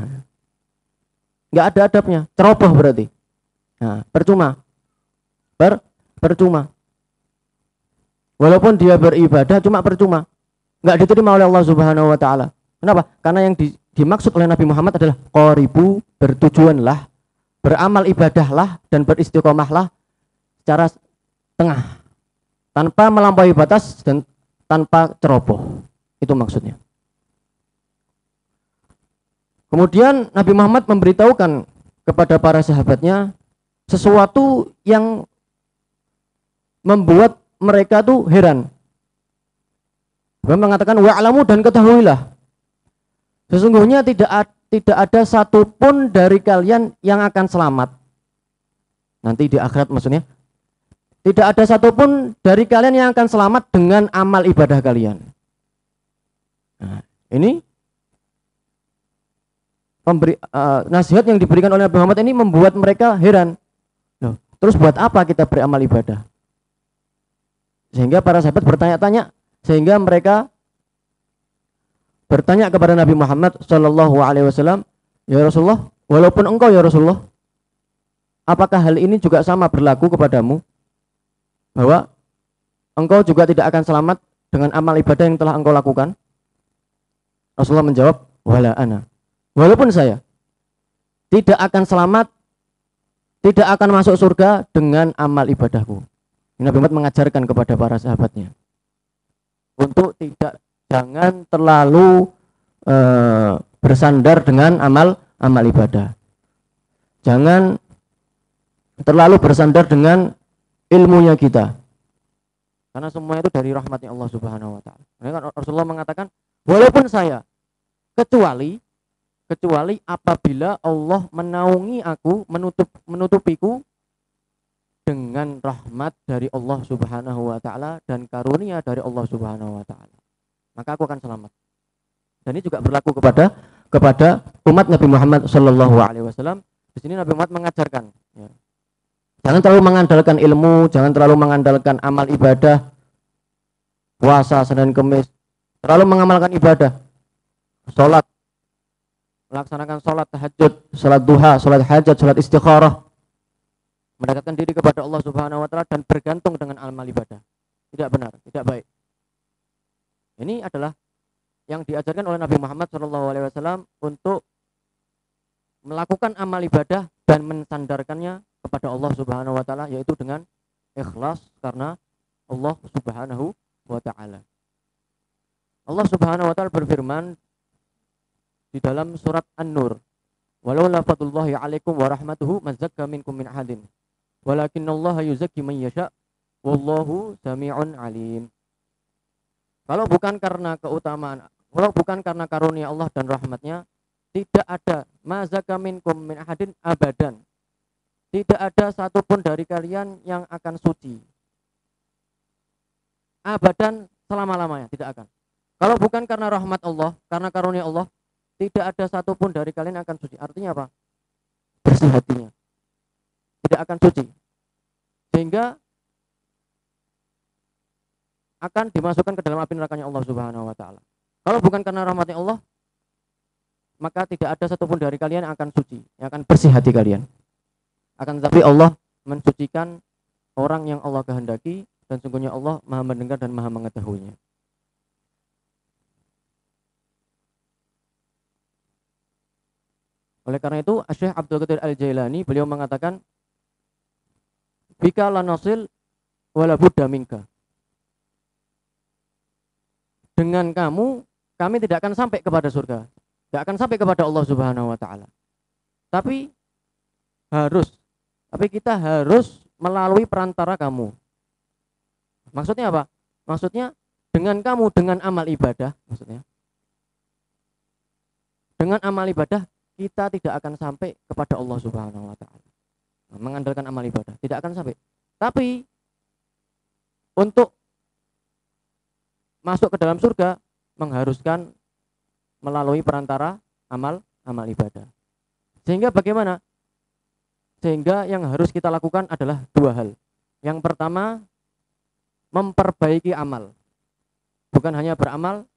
nggak ada adabnya, ceroboh berarti. Nah, percuma. Percuma. Walaupun dia beribadah cuma percuma. Nggak diterima oleh Allah Subhanahu wa taala. Kenapa? Karena yang dimaksud oleh Nabi Muhammad adalah qaribu, bertujuanlah, beramal ibadahlah dan beristiqomahlah secara tengah, tanpa melampaui batas dan tanpa ceroboh. Itu maksudnya. Kemudian Nabi Muhammad memberitahukan kepada para sahabatnya sesuatu yang membuat mereka tuh heran. Beliau mengatakan wa'lamu, dan ketahuilah sesungguhnya tidak ada satupun dari kalian yang akan selamat nanti di akhirat. Maksudnya tidak ada satupun dari kalian yang akan selamat dengan amal ibadah kalian. Nah, ini nasihat yang diberikan oleh Nabi Muhammad ini membuat mereka heran. Loh, terus buat apa kita beramal ibadah? Sehingga para sahabat bertanya-tanya, sehingga mereka bertanya kepada Nabi Muhammad Shallallahu Alaihi Wasallam, ya Rasulullah, walaupun engkau ya Rasulullah, apakah hal ini juga sama berlaku kepadamu, bahwa engkau juga tidak akan selamat dengan amal ibadah yang telah engkau lakukan? Rasulullah menjawab, wala ana, walaupun saya tidak akan selamat, tidak akan masuk surga dengan amal ibadahku. Nabi Muhammad mengajarkan kepada para sahabatnya untuk jangan terlalu bersandar dengan amal ibadah. Jangan terlalu bersandar dengan ilmunya kita. Karena semua itu dari rahmatnya Allah Subhanahu wa taala. Rasulullah mengatakan, walaupun saya, kecuali apabila Allah menaungi aku, menutupiku dengan rahmat dari Allah Subhanahu wa taala dan karunia dari Allah Subhanahu wa taala, maka aku akan selamat. Dan ini juga berlaku kepada umat Nabi Muhammad sallallahu alaihi wasallam. Di sini Nabi Muhammad mengajarkan, ya, jangan terlalu mengandalkan ilmu, jangan terlalu mengandalkan amal ibadah, puasa Senin Kemis, terlalu mengamalkan ibadah, salat, melaksanakan salat tahajud, salat duha, salat hajat, salat istikharah, mendekatkan diri kepada Allah Subhanahu wa taala dan bergantung dengan amal ibadah. Tidak benar, tidak baik. Ini adalah yang diajarkan oleh Nabi Muhammad SAW untuk melakukan amal ibadah dan mensandarkannya kepada Allah Subhanahu wa taala, yaitu dengan ikhlas karena Allah Subhanahu wa taala. Allah Subhanahu wa taala berfirman di dalam surat An-Nur, walau la fadlullahi 'alaikum wa rahmatuhu mazzakka minkum min ahadin walakinallaha yuzakki man yasha wallahu sami'un alim. Kalau bukan karena keutamaan, kalau bukan karena karunia Allah dan rahmatnya, tidak ada mazzakka minkum min ahadin abadan. Tidak ada satupun dari kalian yang akan suci. Abadan, selama-lamanya, tidak akan. Kalau bukan karena rahmat Allah, karena karunia Allah, tidak ada satupun dari kalian yang akan suci. Artinya apa? Bersih hatinya, tidak akan suci, sehingga akan dimasukkan ke dalam api nerakanya Allah Subhanahu wa taala. Kalau bukan karena rahmatnya Allah, maka tidak ada satupun dari kalian yang akan suci, yang akan bersih hati kalian. Akan tetapi Allah mensucikan orang yang Allah kehendaki, dan sungguhnya Allah Maha mendengar dan Maha mengetahuinya. Oleh karena itu, Syekh Abdul Qadir Al-Jailani beliau mengatakan, bika lanasil wala budda minka. Dengan kamu, kami tidak akan sampai kepada surga, tidak akan sampai kepada Allah Subhanahu wa taala. Tapi kita harus melalui perantara kamu. Maksudnya apa? Maksudnya dengan kamu, dengan amal ibadah, maksudnya dengan amal ibadah kita tidak akan sampai kepada Allah Subhanahu wa taala. Mengandalkan amal ibadah tidak akan sampai. Tapi untuk masuk ke dalam surga mengharuskan melalui perantara amal ibadah. Sehingga bagaimana? Sehingga yang harus kita lakukan adalah dua hal. Yang pertama, memperbaiki amal. Bukan hanya beramal,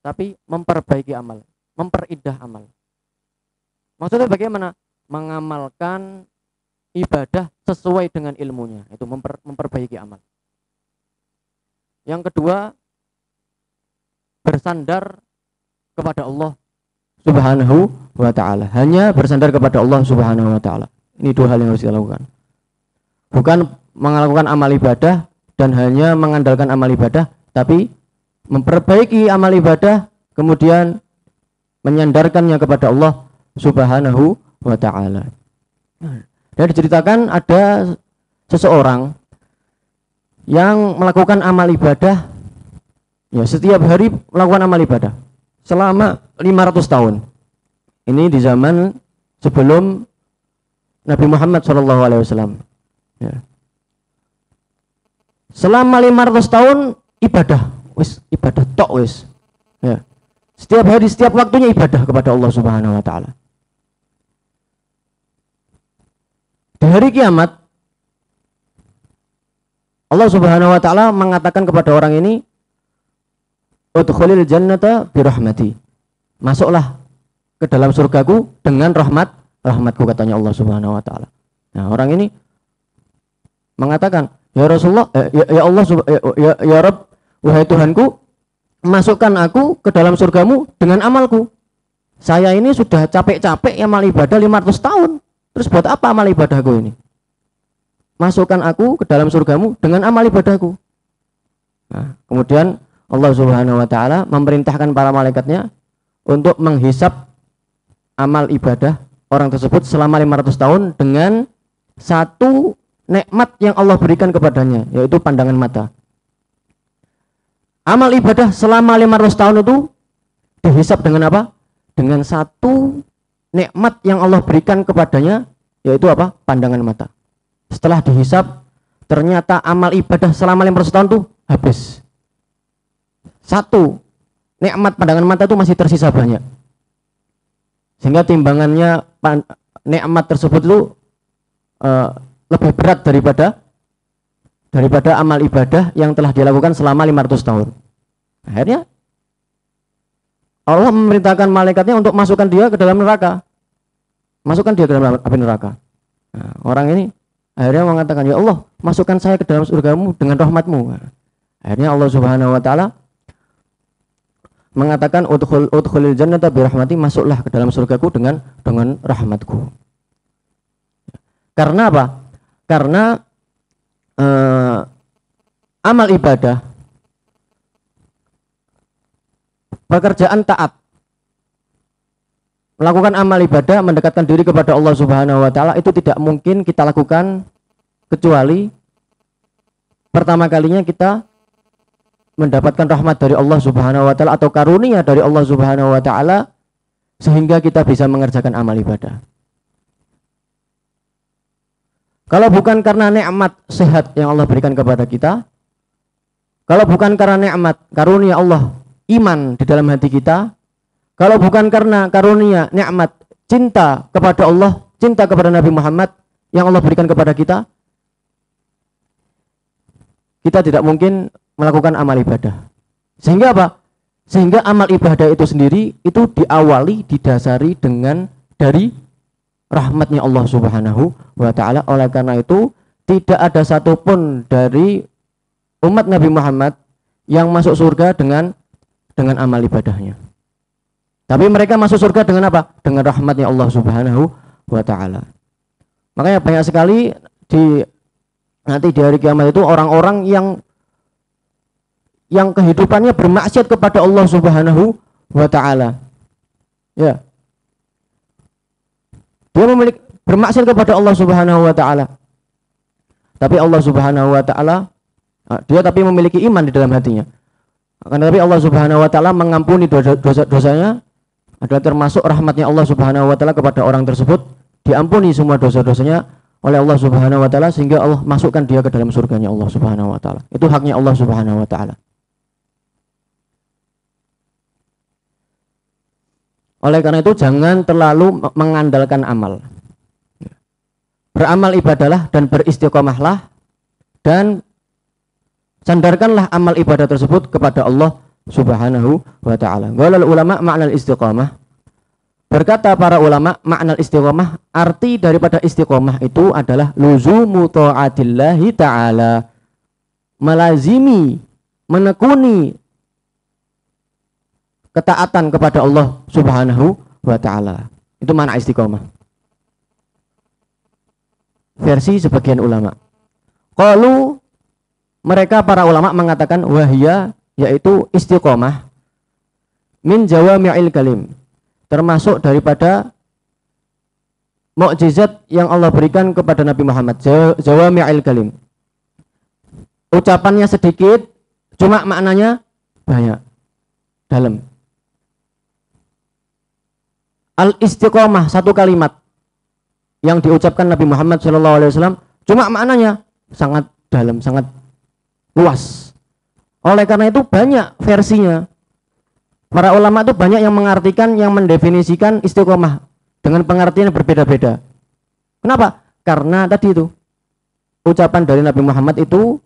tapi memperbaiki amal, memperindah amal. Maksudnya bagaimana? Mengamalkan ibadah sesuai dengan ilmunya, itu memperbaiki amal. Yang kedua, bersandar kepada Allah Subhanahu wa ta'ala. Hanya bersandar kepada Allah Subhanahu wa ta'ala. Ini dua hal yang harus kita lakukan. Bukan melakukan amal ibadah dan hanya mengandalkan amal ibadah, tapi memperbaiki amal ibadah kemudian menyandarkannya kepada Allah Subhanahu wa ta'ala. Dan diceritakan ada seseorang yang melakukan amal ibadah, ya, setiap hari melakukan amal ibadah selama 500 tahun. Ini di zaman sebelum Nabi Muhammad SAW. Ya. Selama 500 tahun ibadah, ibadah tok wis. Ya. Setiap hari, setiap waktunya ibadah kepada Allah Subhanahu wa taala. Di hari kiamat Allah Subhanahu wa taala mengatakan kepada orang ini, "Udkhulil jannata birahmati." Masuklah ke dalam surgaku dengan rahmatku, katanya Allah Subhanahu wa taala. Nah, orang ini mengatakan, "Ya Rasulullah, ya Allah, ya Rabb, wahai Tuhanku, masukkan aku ke dalam surgamu dengan amalku. Saya ini sudah capek-capek amal ibadah 500 tahun. Terus buat apa amal ibadahku ini? Masukkan aku ke dalam surgamu dengan amal ibadahku." Nah, kemudian Allah Subhanahu wa taala memerintahkan para malaikatnya untuk menghisap amal ibadah orang tersebut selama 500 tahun dengan satu nikmat yang Allah berikan kepadanya, yaitu pandangan mata. Amal ibadah selama 500 tahun itu dihisap dengan apa? Dengan satu nikmat yang Allah berikan kepadanya, yaitu apa? Pandangan mata. Setelah dihisap, ternyata amal ibadah selama 500 tahun itu habis. Satu nikmat pandangan mata itu masih tersisa banyak, sehingga timbangannya nikmat tersebut itu lebih berat daripada amal ibadah yang telah dilakukan selama 500 tahun. Akhirnya Allah memerintahkan malaikatnya untuk masukkan dia ke dalam neraka. Masukkan dia ke dalam api neraka. Nah, orang ini akhirnya mengatakan, "Ya Allah, masukkan saya ke dalam surgamu dengan rahmatmu." Akhirnya Allah Subhanahu wa taala mengatakan, "Udkhulil jannata birahmati," masuklah ke dalam surgaku dengan rahmatku. Karena apa? Karena amal ibadah, pekerjaan taat, melakukan amal ibadah, mendekatkan diri kepada Allah Subhanahu wa taala, itu tidak mungkin kita lakukan kecuali pertama kalinya kita mendapatkan rahmat dari Allah Subhanahu wa taala atau karunia dari Allah Subhanahu wa taala sehingga kita bisa mengerjakan amal ibadah. Kalau bukan karena nikmat sehat yang Allah berikan kepada kita, kalau bukan karena nikmat karunia Allah iman di dalam hati kita, kalau bukan karena karunia nikmat cinta kepada Allah, cinta kepada Nabi Muhammad yang Allah berikan kepada kita, kita tidak mungkin melakukan amal ibadah. Sehingga apa? Sehingga amal ibadah itu sendiri itu diawali, didasari dari rahmatnya Allah Subhanahu wa ta'ala. Oleh karena itu tidak ada satupun dari umat Nabi Muhammad yang masuk surga dengan amal ibadahnya. Tapi mereka masuk surga dengan apa? Dengan rahmatnya Allah Subhanahu wa ta'ala. Makanya banyak sekali nanti di hari kiamat itu orang-orang yang kehidupannya bermaksiat kepada Allah Subhanahu wa ta'ala. Ya. Dia bermaksiat kepada Allah Subhanahu wa ta'ala. Tapi Allah Subhanahu wa ta'ala, dia tapi memiliki iman di dalam hatinya. Karena tapi Allah Subhanahu wa ta'ala mengampuni dosa-dosanya, adalah termasuk rahmatnya Allah Subhanahu wa ta'ala kepada orang tersebut, diampuni semua dosa-dosanya oleh Allah Subhanahu wa ta'ala sehingga Allah masukkan dia ke dalam surganya Allah Subhanahu wa ta'ala. Itu haknya Allah Subhanahu wa ta'ala. Oleh karena itu jangan terlalu mengandalkan amal. Beramal ibadahlah dan beristiqomahlah dan sandarkanlah amal ibadah tersebut kepada Allah Subhanahu wa ta'ala. Qala ulama ma'na al-istiqamah. Berkata para ulama, makna istiqomah, arti daripada istiqomah itu adalah luzumu ta'atillahi ta'ala, melazimi, menekuni ketaatan kepada Allah Subhanahu wa ta'ala. Itu makna istiqomah versi sebagian ulama. Qalu, mereka para ulama mengatakan wahya, yaitu istiqomah, min jawami'il kalim, termasuk daripada mukjizat yang Allah berikan kepada Nabi Muhammad. Jawami'il kalim, ucapannya sedikit cuma maknanya banyak, dalam. Al-istiqomah, satu kalimat yang diucapkan Nabi Muhammad SAW, cuma maknanya sangat dalam, sangat luas. Oleh karena itu banyak versinya. Para ulama itu banyak yang mengartikan, yang mendefinisikan istiqomah dengan pengertian yang berbeda-beda. Kenapa? Karena tadi itu ucapan dari Nabi Muhammad itu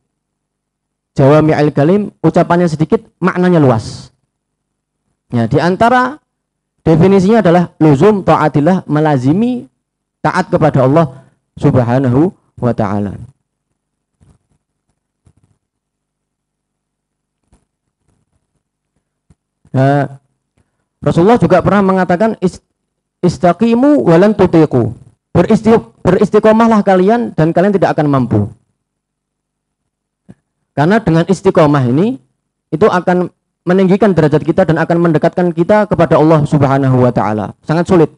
jawami'il kalim, ucapannya sedikit, maknanya luas. Ya, di antara definisinya adalah luzum ta'atillah, melazimi taat kepada Allah Subhanahu wa ta'ala. Nah, Rasulullah juga pernah mengatakan istaqimu walan tutiqu, beristiqomahlah kalian dan kalian tidak akan mampu. Karena dengan istiqomah ini itu akan meninggikan derajat kita dan akan mendekatkan kita kepada Allah Subhanahu wa ta'ala. Sangat sulit.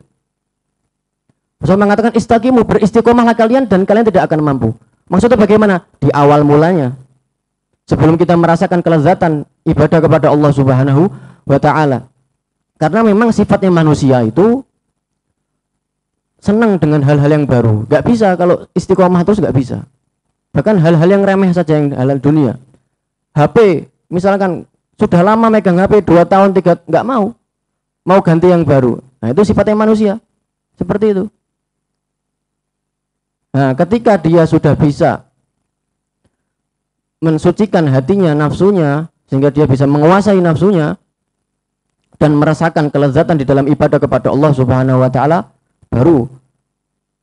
Rasul mengatakan istaqimu, beristiqomahlah kalian dan kalian tidak akan mampu. Maksudnya bagaimana? Di awal mulanya, sebelum kita merasakan kelezatan ibadah kepada Allah Subhanahu wa ta'ala. Karena memang sifatnya manusia itu senang dengan hal-hal yang baru. Gak bisa kalau istiqomah terus, gak bisa. Bahkan hal-hal yang remeh saja, yang hal dunia. HP, misalkan sudah lama megang HP 2 tahun 3, nggak mau ganti yang baru. Nah, itu sifatnya manusia, seperti itu. Nah, ketika dia sudah bisa mensucikan hatinya, nafsunya, sehingga dia bisa menguasai nafsunya dan merasakan kelezatan di dalam ibadah kepada Allah Subhanahu wa ta'ala, baru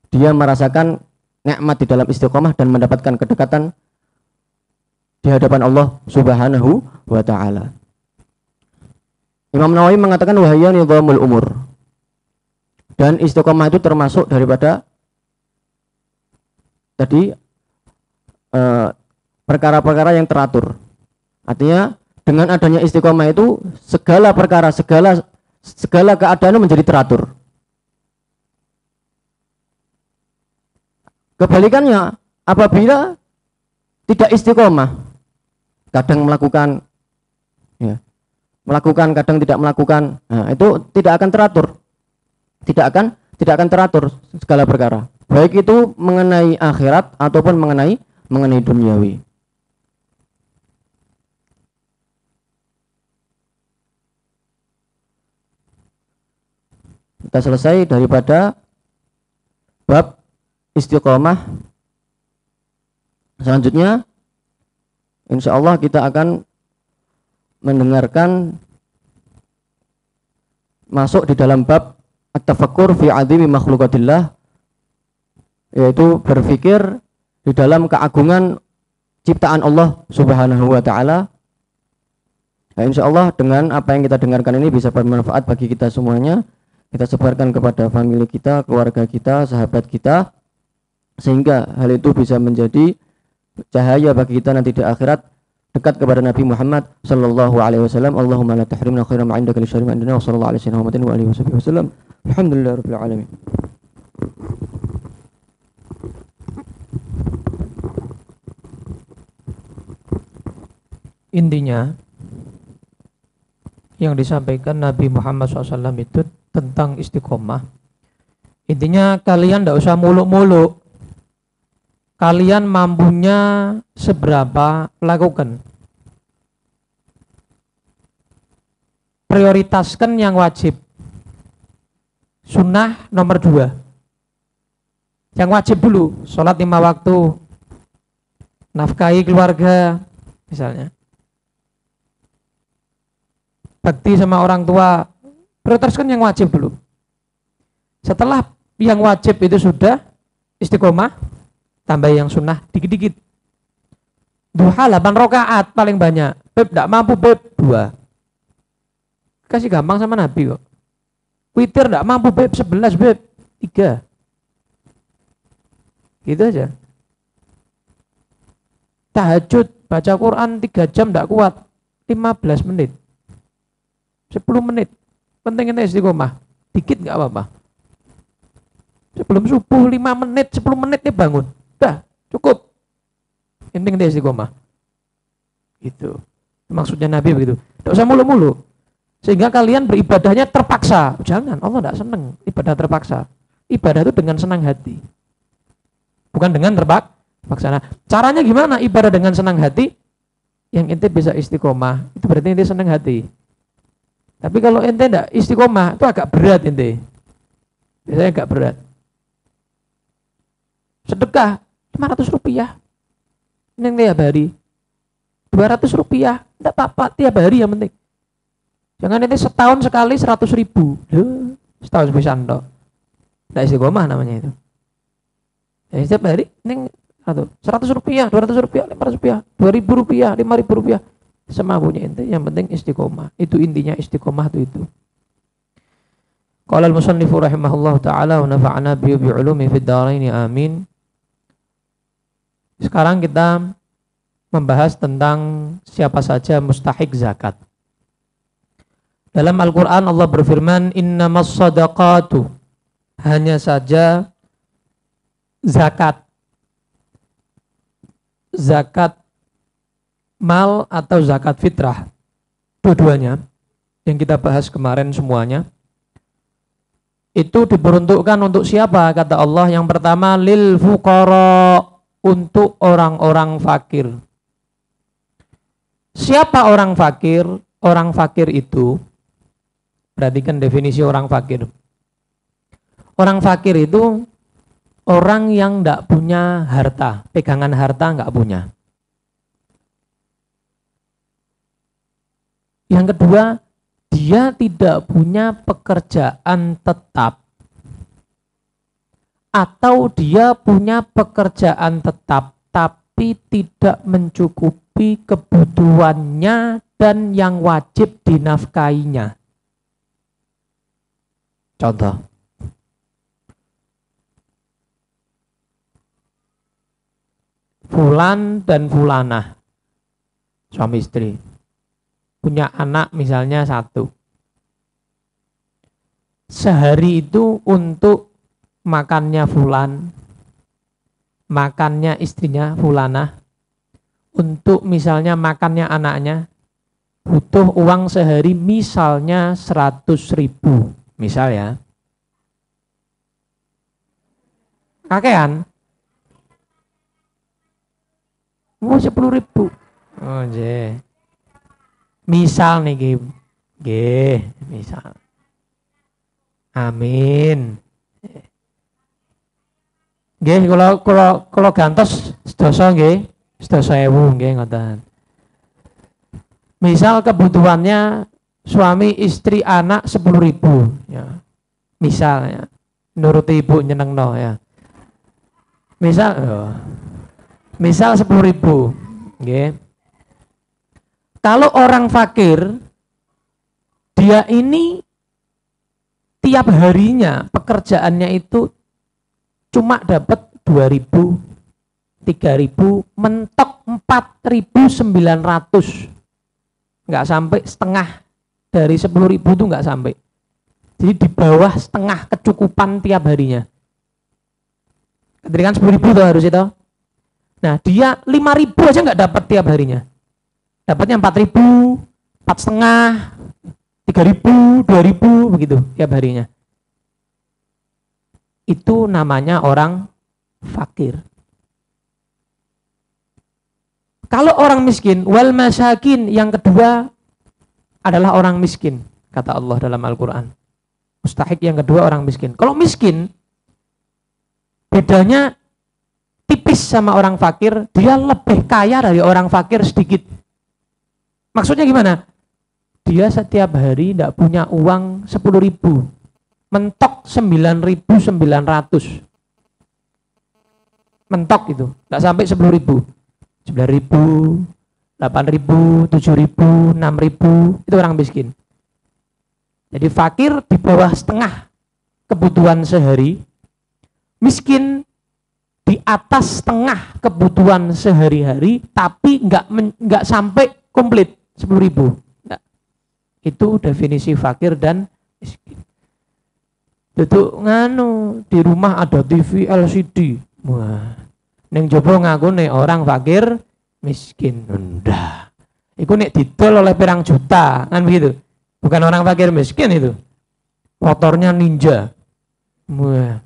dia merasakan nikmat di dalam istiqomah dan mendapatkan kedekatan di hadapan Allah Subhanahu wa ta'ala. Imam Nawawi mengatakan wahya nizamul umur, dan istiqomah itu termasuk daripada tadi perkara-perkara yang teratur. Artinya dengan adanya istiqomah itu segala perkara, segala keadaan menjadi teratur. Kebalikannya, apabila tidak istiqomah, kadang melakukan, ya, kadang tidak melakukan, nah, itu tidak akan teratur, tidak akan teratur segala perkara, baik itu mengenai akhirat ataupun mengenai duniawi. Kita selesai daripada bab istiqomah. Selanjutnya insya Allah kita akan mendengarkan masuk di dalam bab at-tafakkur fi azimi makhlukatillah, yaitu berpikir di dalam keagungan ciptaan Allah Subhanahu wa ta'ala. Nah, insya Allah dengan apa yang kita dengarkan ini bisa bermanfaat bagi kita semuanya. Kita sebarkan kepada famili kita, keluarga kita, sahabat kita, sehingga hal itu bisa menjadi cahaya bagi kita nanti di akhirat, dekat kepada Nabi Muhammad sallallahu alaihi wasallam. Allahumma la tahrimna khairan ma indaka li syarri ma indana, wa sallallahu alaihi Muhammadin wa alihi wasallam. Alhamdulillahirabbil alamin. Intinya yang disampaikan Nabi Muhammad SAW itu tentang istiqomah. Intinya kalian tidak usah muluk-muluk. Kalian mampunya seberapa, lakukan. Prioritaskan yang wajib. Sunnah nomor 2. Yang wajib dulu, sholat 5 waktu, nafkahi keluarga, misalnya. Bakti sama orang tua, prioritaskan yang wajib dulu. Setelah yang wajib itu sudah istiqomah, tambah yang sunnah dikit-dikit. Duha 8 rakaat paling banyak. Beb tidak mampu beb 2. Kasih gampang sama Nabi kok. Witir tidak mampu beb 11 beb 3. Gitu aja. Tahajud baca Quran 3 jam tidak kuat, 15 menit, 10 menit. Penting ente istiqomah. Dikit nggak apa-apa. Sebelum subuh 5 menit, 10 menit nih bangun. Udah, cukup. Penting ente istiqomah. Gitu. Maksudnya Nabi begitu. Tidak usah mulu-mulu. Sehingga kalian beribadahnya terpaksa. Jangan, Allah tidak senang ibadah terpaksa. Ibadah itu dengan senang hati. Bukan dengan terpaksa. Nah, caranya gimana ibadah dengan senang hati? Yang ente bisa istiqomah, itu berarti ente senang hati. Tapi kalau ente tidak istiqomah, itu agak berat ente. Biasanya agak berat. Sedekah 500 rupiah. Ini tiap hari. 200 rupiah. Tidak apa-apa, tiap hari yang penting. Jangan ente setahun sekali 100.000. Setahun bisa tok. Tidak istiqomah namanya itu. Ya, setiap hari ini 100 rupiah, 200 rupiah, 500 rupiah, 2.000 rupiah, 5.000 rupiah. Semampunya ente, yang penting istiqomah. Itu intinya istiqomah itu. Qala al-musannifu rahimahullah ta'ala wa nafa'ana bi'ulumi fid dharaini amin. Sekarang kita membahas tentang siapa saja mustahik zakat. Dalam Al-Quran Allah berfirman, innamas sadaqatu, hanya saja zakat. Zakat mal atau zakat fitrah, dua-duanya yang kita bahas kemarin semuanya, itu diperuntukkan untuk siapa? Kata Allah, yang pertama lil fuqara, untuk orang-orang fakir. Siapa orang fakir? Orang fakir itu, perhatikan definisi orang fakir. Orang fakir itu orang yang tidak punya harta, pegangan harta nggak punya. Yang kedua, dia tidak punya pekerjaan tetap, atau dia punya pekerjaan tetap tapi tidak mencukupi kebutuhannya dan yang wajib dinafkainya. Contoh, Fulan dan Fulanah, suami istri, punya anak misalnya 1. Sehari itu untuk makannya Fulan, makannya istrinya Fulanah, untuk misalnya makannya anaknya, butuh uang sehari misalnya 100.000, misal ya. Kakean? Mau 10.000. Oh je. Misal nih, misal. Amin. Nggih, kalau gantos sedasa nggih, 100.000 nggih ngoten. Misal kebutuhannya suami, istri, anak 10.000 ya. Misal ya. Nuruti ibu nyenengno ya. Misal 10.000 nggih. Kalau orang fakir, dia ini tiap harinya pekerjaannya itu cuma dapat 2.000, 3.000, mentok 4.900. Nggak sampai setengah dari 10.000 itu nggak sampai. Jadi di bawah setengah kecukupan tiap harinya. Tadi kan 10.000 tuh harus itu. Nah dia 5.000 aja nggak dapat tiap harinya. Dapatnya 4.000, 4,5, 3.000, 2.000 begitu tiap harinya. Itu namanya orang fakir. Kalau orang miskin, wal masakin, yang kedua adalah orang miskin, kata Allah dalam Al-Quran. Mustahik yang kedua orang miskin. Kalau miskin, bedanya tipis sama orang fakir, dia lebih kaya dari orang fakir sedikit. Maksudnya gimana? Dia setiap hari tidak punya uang 10.000. mentok 9.900. Mentok itu, nggak sampai 10.000. 9.000, 8.000, 7.000, 6.000, itu orang miskin. Jadi fakir di bawah setengah kebutuhan sehari, miskin di atas setengah kebutuhan sehari-hari, tapi nggak sampai komplit 10.000. Nah, itu definisi fakir dan miskin. Itu nganu di rumah ada TV LCD. Wah, neng jopo ngaku nih orang fakir miskin. Ndak. Iku nek didol oleh pirang juta, kan begitu. Bukan orang fakir miskin itu. Motornya Ninja. Wah,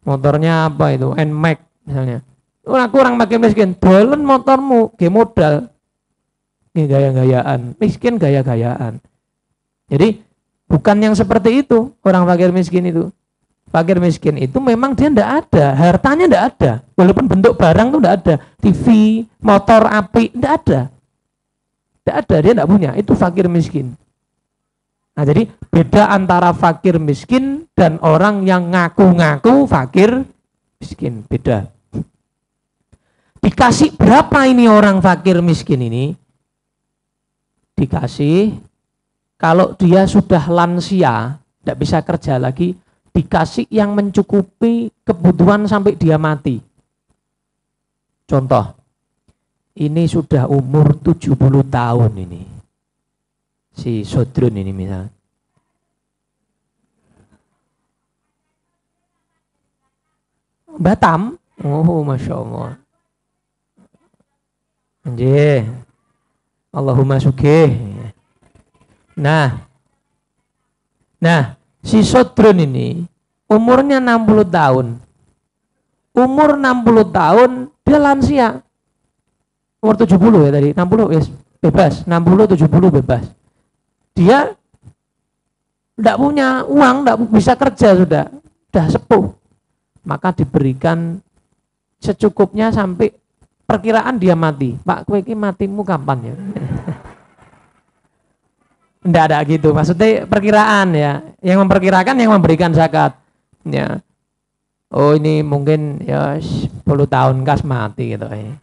motornya apa itu? NMAX misalnya. Aku orang fakir miskin, dolen motormu, ge modal. Ge gaya-gayaan, miskin gaya-gayaan. Jadi bukan yang seperti itu orang fakir miskin itu. Fakir miskin itu memang dia ndak ada, hartanya ndak ada, walaupun bentuk barang itu ndak ada, TV, motor, api, ndak ada, dia ndak punya, itu fakir miskin. Nah jadi beda antara fakir miskin dan orang yang ngaku-ngaku fakir miskin, beda. Dikasih berapa ini orang fakir miskin ini? Dikasih, kalau dia sudah lansia, ndak bisa kerja lagi, dikasih yang mencukupi kebutuhan sampai dia mati. Contoh, ini sudah umur 70 tahun ini. Si Sodrun ini misalnya. Batam? Oh, Masya Allah. Anjir. Allahumma sugih. Nah, si Sodrun ini umurnya 60 tahun. Umur 60 tahun dia lansia. Umur 70 ya tadi, 60 yes, bebas, 60 70 bebas. Dia enggak punya uang, enggak bisa kerja sudah sepuh. Maka diberikan secukupnya sampai perkiraan dia mati. Pak, kowe iki matimu kapan ya? Enggak ada gitu, maksudnya perkiraan ya. Yang memperkirakan yang memberikan zakat. Ya. Oh ini mungkin ya 10 tahun kas mati gitu ya.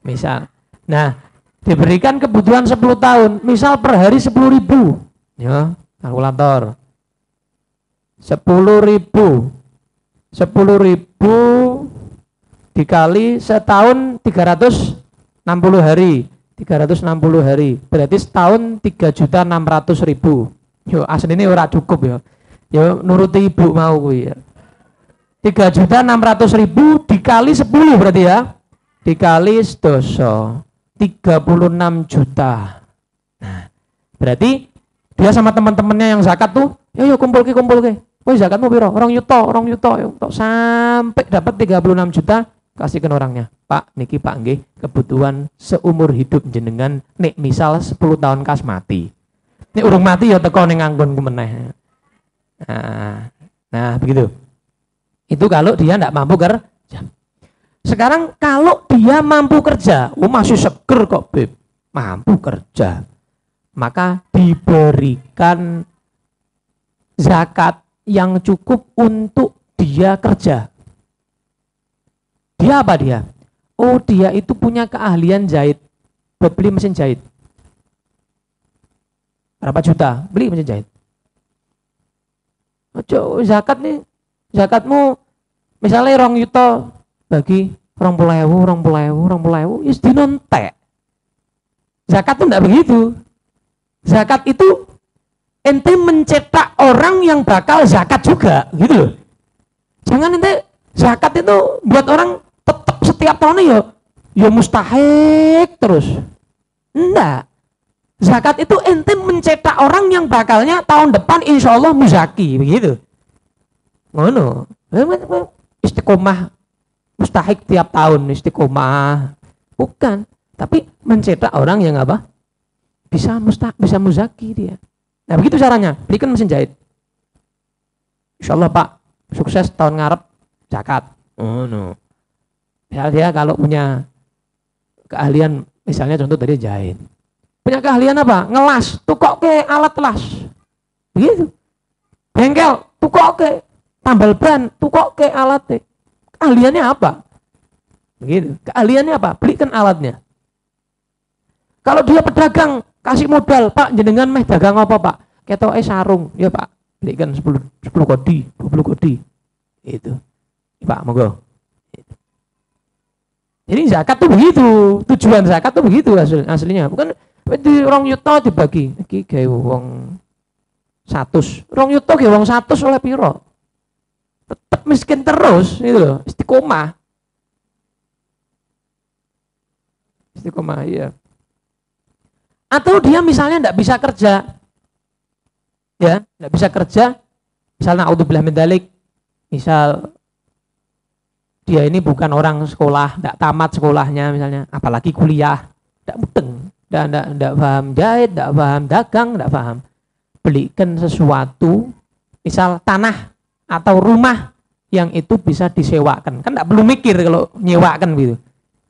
Misal. Nah, diberikan kebutuhan 10 tahun, misal per hari 10.000. Ya, kalkulator. 10.000. 10.000 dikali setahun 360 hari. 360 hari berarti setahun 3.600.000. Yo asli ini ora cukup ya. Ya nuruti ibu mau kuwi ya. 3.600.000 dikali 10 berarti ya. Dikali sedoso 36 juta. Nah, berarti dia sama teman-temannya yang zakat tuh, yo kumpul ke. Woi zakatmu piro? Orang yuto, sampai dapat 36 juta. Kasihkan orangnya, Pak, niki Pak nggih, kebutuhan seumur hidup jenengan nek misal 10 tahun kas mati. Nek urung mati ya teko ning nganggonku meneh. Nah, begitu. Itu kalau dia enggak mampu kerja. Sekarang kalau dia mampu kerja, masih seger kok, Beb. Mampu kerja. Maka diberikan zakat yang cukup untuk dia kerja. Dia apa dia? Oh dia itu punya keahlian jahit. Buat beli mesin jahit. Berapa juta? Beli mesin jahit. Ojo zakat nih. Zakatmu misalnya 2 yuto bagi 20.000. Is dinontek. Zakat itu enggak begitu. Zakat itu ente mencetak orang yang bakal zakat juga. Gitu loh. Jangan ente zakat itu buat orang tetap setiap tahunnya ya mustahik terus. Enggak. Zakat itu ente mencetak orang yang bakalnya tahun depan insya Allah muzaki, begitu. Ngono. Istiqomah mustahik tiap tahun istiqomah. Bukan, tapi mencetak orang yang apa? Bisa muzaki dia. Nah, begitu caranya. Berikan mesin jahit. Insya Allah Pak, sukses tahun ngarep zakat. Oh no. Ya, dia kalau punya keahlian, misalnya contoh tadi jahit. Punya keahlian apa? Ngelas, tukok ke alat las. Begitu. Bengkel, tukoke tambal ban, tukoke alatnya. Keahliannya apa? Begitu. Keahliannya apa? Belikan alatnya. Kalau dia pedagang, kasih modal, Pak, jenengan meh dagang apa, Pak? Ketoke sarung, ya Pak. Belikan 10 kodi, 20 kodi. Itu. Pak, monggo. Jadi zakat tuh begitu, tujuan zakat tuh begitu aslinya. Bukan di rong yuto dibagi. Iki gawe wong 100. Rong yuto gawe wong 100 oleh piro? Tetap miskin terus, itu loh, istiqomah. Istiqomah, iya. Atau dia misalnya enggak bisa kerja. Ya, enggak bisa kerja. Misalnya naudzubillah min dzalik. Misal dia ini bukan orang sekolah, tidak tamat sekolahnya misalnya, apalagi kuliah, tidak mudeng, tidak paham jahit, tidak paham dagang, tidak paham. Belikan sesuatu, misal tanah atau rumah yang itu bisa disewakan, kan tidak perlu mikir kalau nyewakan gitu.